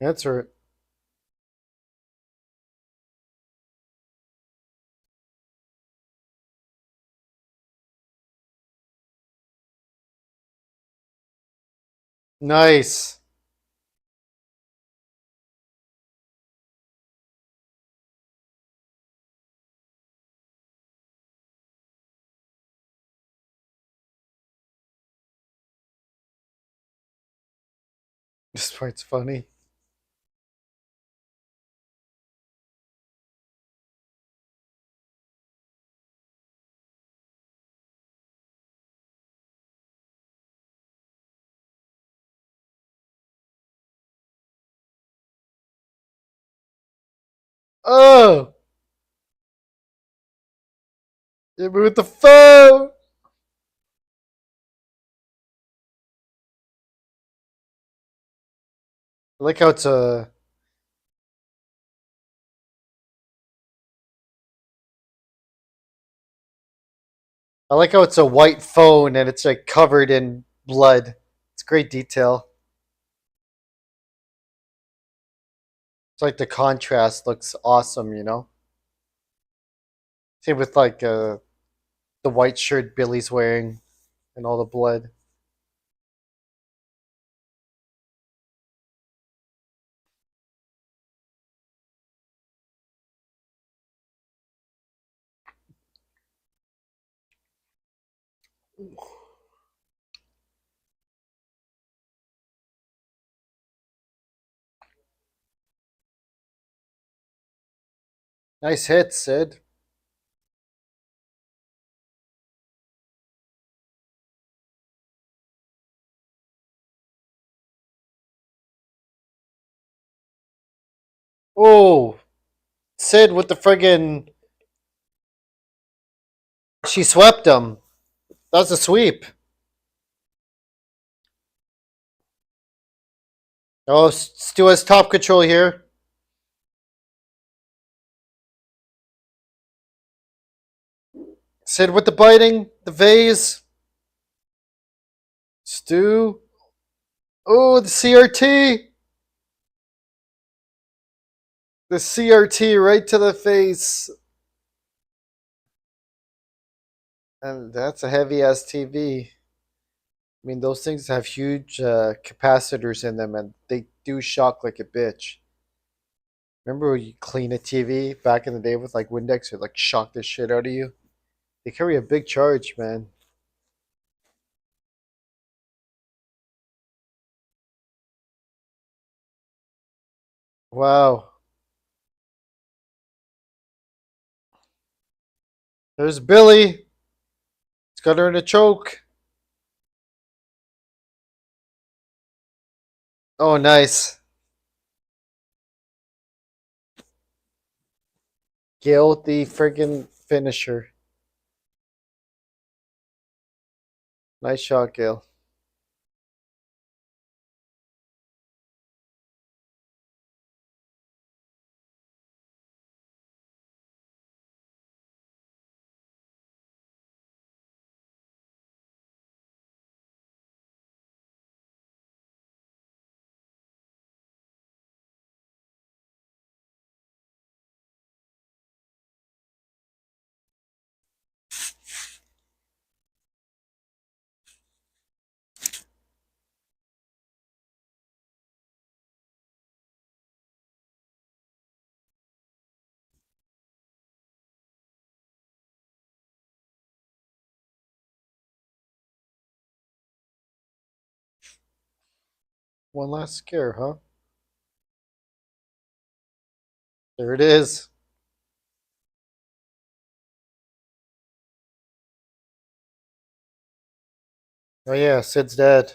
That's her. Nice. This part's funny. Oh! Hit me with the phone! I like how it's a. I like how it's a white phone and it's like covered in blood. It's great detail. It's like the contrast looks awesome, you know? Same with like the white shirt Billy's wearing and all the blood. Nice hit, Sid. Oh, Sid with the friggin'. She swept him. That was a sweep. Oh, Stu has top control here. Sid with the biting, the vase. Stu. Oh, the CRT. The CRT right to the face. And that's a heavy ass TV. I mean, those things have huge capacitors in them and they do shock like a bitch. Remember when you clean a TV back in the day with like Windex, it like shocked the shit out of you? They carry a big charge, man. Wow. There's Billy. He's got her in a choke. Oh, nice. Gail with the friggin' finisher. Nice shot, Gail. One last scare, huh? There it is. Oh yeah, Sid's dead.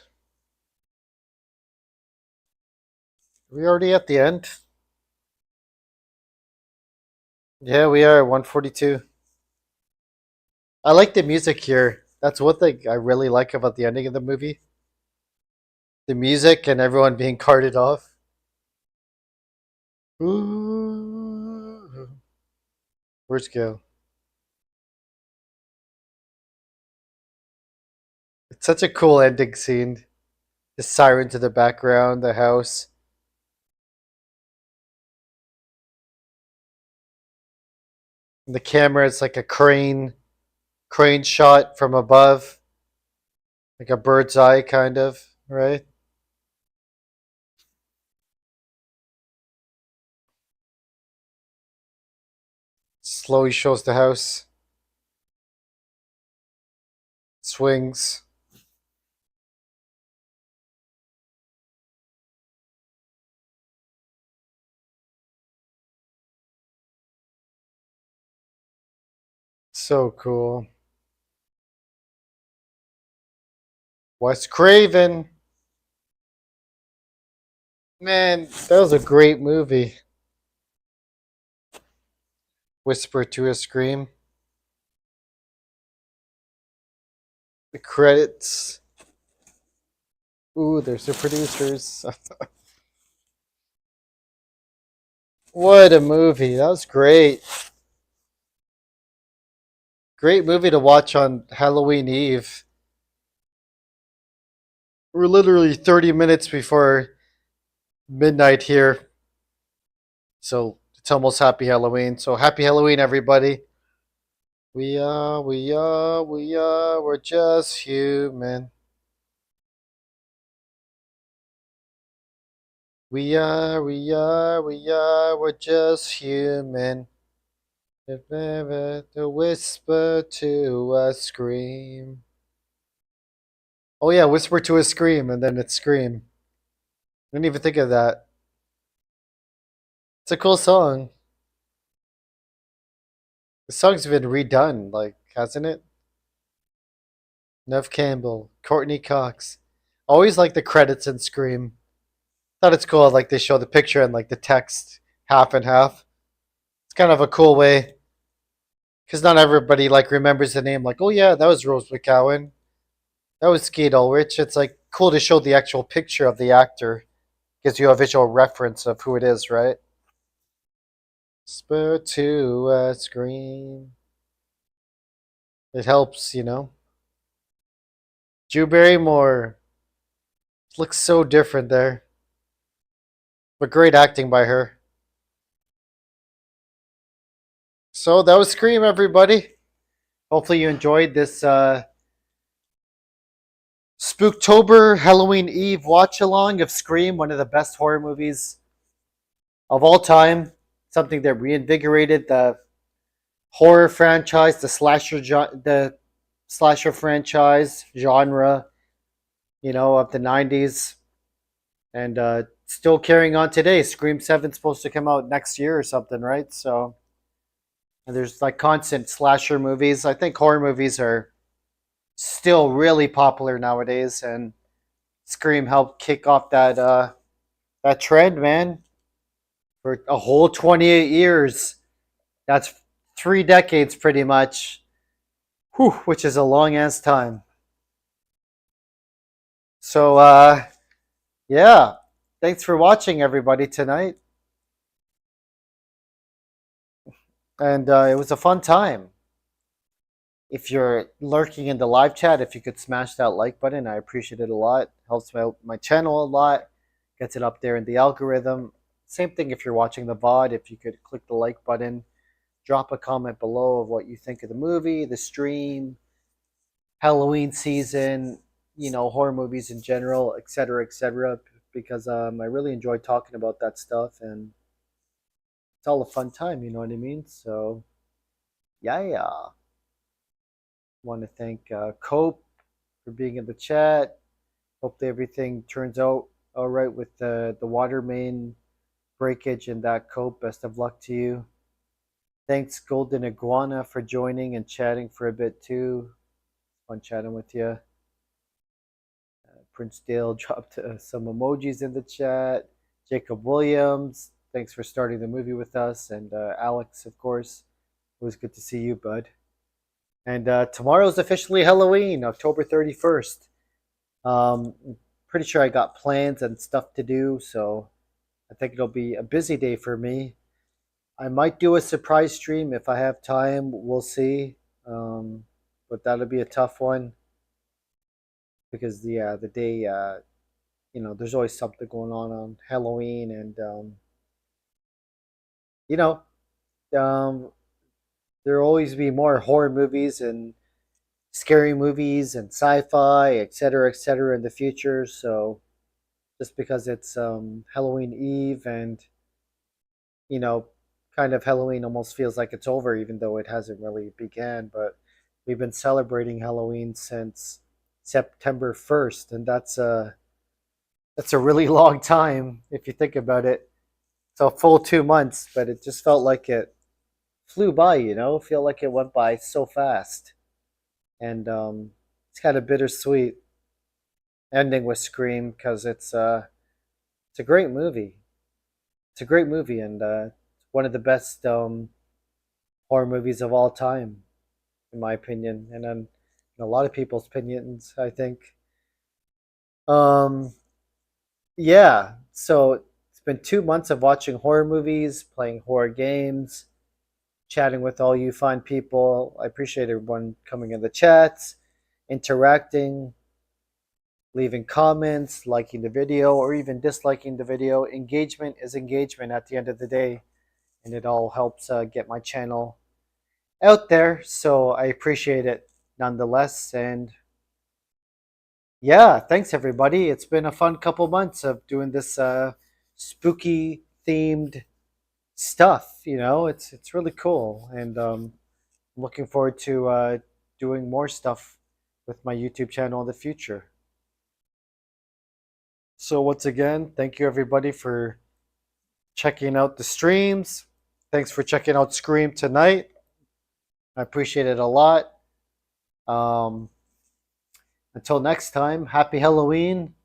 Are we already at the end? Yeah, we are 142. I like the music here. That's one thing I really like about the ending of the movie. The music and everyone being carted off. Ooh. Where's Gil? It's such a cool ending scene. The siren to the background, the house. And the camera is like a crane shot from above. Like a bird's eye kind of, right? Slowly shows the house. Swings. So cool. Wes Craven. Man, that was a great movie. Whisper to a Scream. The credits. Ooh, there's the producers. What a movie. That was great. Great movie to watch on Halloween Eve. We're literally 30 minutes before midnight here. So it's almost happy Halloween. So happy Halloween, everybody. We're just human. We're just human. If ever to whisper to a scream. Oh yeah, whisper to a scream, and then it's scream. I didn't even think of that. It's a cool song. The song's been redone, like, hasn't it? Nev Campbell, Courtney Cox. Always like the credits in Scream. Thought it's cool, like they show the picture and like the text half and half. It's kind of a cool way because not everybody like remembers the name. Like, oh yeah, that was Rose McGowan. That was Skeet Ulrich. It's like cool to show the actual picture of the actor. Gives you a visual reference of who it is, right? Spur to a screen. It helps, you know. Drew Barrymore looks so different there, but great acting by her. So that was Scream, everybody. Hopefully you enjoyed this Spooktober Halloween Eve watch along of Scream, one of the best horror movies of all time. Something that reinvigorated the horror franchise, the slasher franchise genre, you know, of the '90s, and still carrying on today. Scream 7's supposed to come out next year or something, right? So, and there's like constant slasher movies. I think horror movies are still really popular nowadays, and Scream helped kick off that trend, man, for a whole 28 years. That's 3 decades, pretty much. Whew, which is a long ass time. So, yeah, thanks for watching, everybody, tonight, and it was a fun time. If you're lurking in the live chat, if you could smash that like button, I appreciate it a lot. Helps my channel a lot, gets it up there in the algorithm. Same thing if you're watching the VOD, if you could click the like button, drop a comment below of what you think of the movie, the stream, Halloween season, you know, horror movies in general, etc., because I really enjoy talking about that stuff, and it's all a fun time, you know what I mean? So, yeah. Want to thank Cope for being in the chat. Hope that everything turns out all right with the water main breakage and that, Cope. Best of luck to you. Thanks, Golden Iguana, for joining and chatting for a bit too. Fun chatting with you. Prince Dale dropped some emojis in the chat. Jacob Williams, thanks for starting the movie with us. And Alex, of course, it was good to see you, bud. And tomorrow's officially Halloween, October 31st. Pretty sure I got plans and stuff to do, so I think it'll be a busy day for me. I might do a surprise stream if I have time. We'll see. But that'll be a tough one because the day there's always something going on Halloween, and you know um, there'll always be more horror movies and scary movies and sci-fi, et cetera, in the future. So just because it's Halloween Eve and you know, kind of Halloween almost feels like it's over, even though it hasn't really began. But we've been celebrating Halloween since September 1st, and that's a really long time if you think about it. So a full 2 months, but it just felt like it flew by. Feel like it went by so fast, and it's kind of bittersweet ending with Scream because it's a great movie. It's a great movie, and one of the best horror movies of all time, in my opinion, and then in a lot of people's opinions, I think. Um, yeah, so it's been 2 months of watching horror movies, playing horror games, chatting with all you fine people. I appreciate everyone coming in the chats, interacting, leaving comments, liking the video, or even disliking the video. Engagement is engagement at the end of the day, and it all helps get my channel out there. So I appreciate it nonetheless. And yeah, thanks everybody. It's been a fun couple months of doing this spooky themed stuff. It's really cool, and I'm looking forward to doing more stuff with my YouTube channel in the future. So once again, thank you everybody for checking out the streams. Thanks for checking out Scream tonight. I appreciate it a lot. Um, until next time, happy Halloween.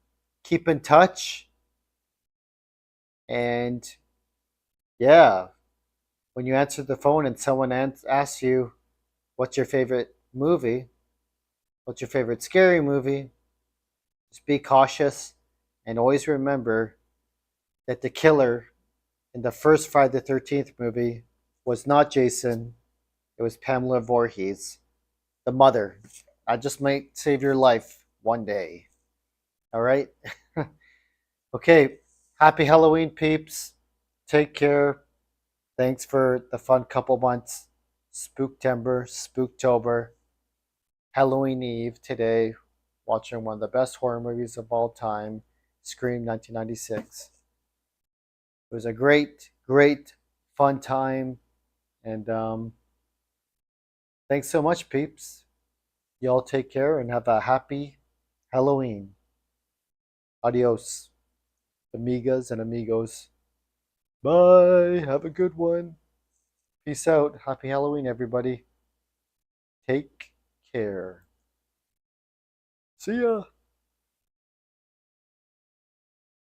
Keep in touch. And yeah, when you answer the phone and someone asks you, what's your favorite movie? What's your favorite scary movie? Just be cautious and always remember that the killer in the first Friday the 13th movie was not Jason, it was Pamela Voorhees, the mother. I just might save your life one day. All right? Okay. Happy Halloween, peeps. Take care. Thanks for the fun couple months. Spooktober, Spooktober, Halloween Eve today, watching one of the best horror movies of all time, Scream 1996. It was a great, great, fun time. And thanks so much, peeps. Y'all take care and have a happy Halloween. Adios, amigas and amigos. Bye. Have a good one. Peace out. Happy Halloween, everybody. Take care. See ya.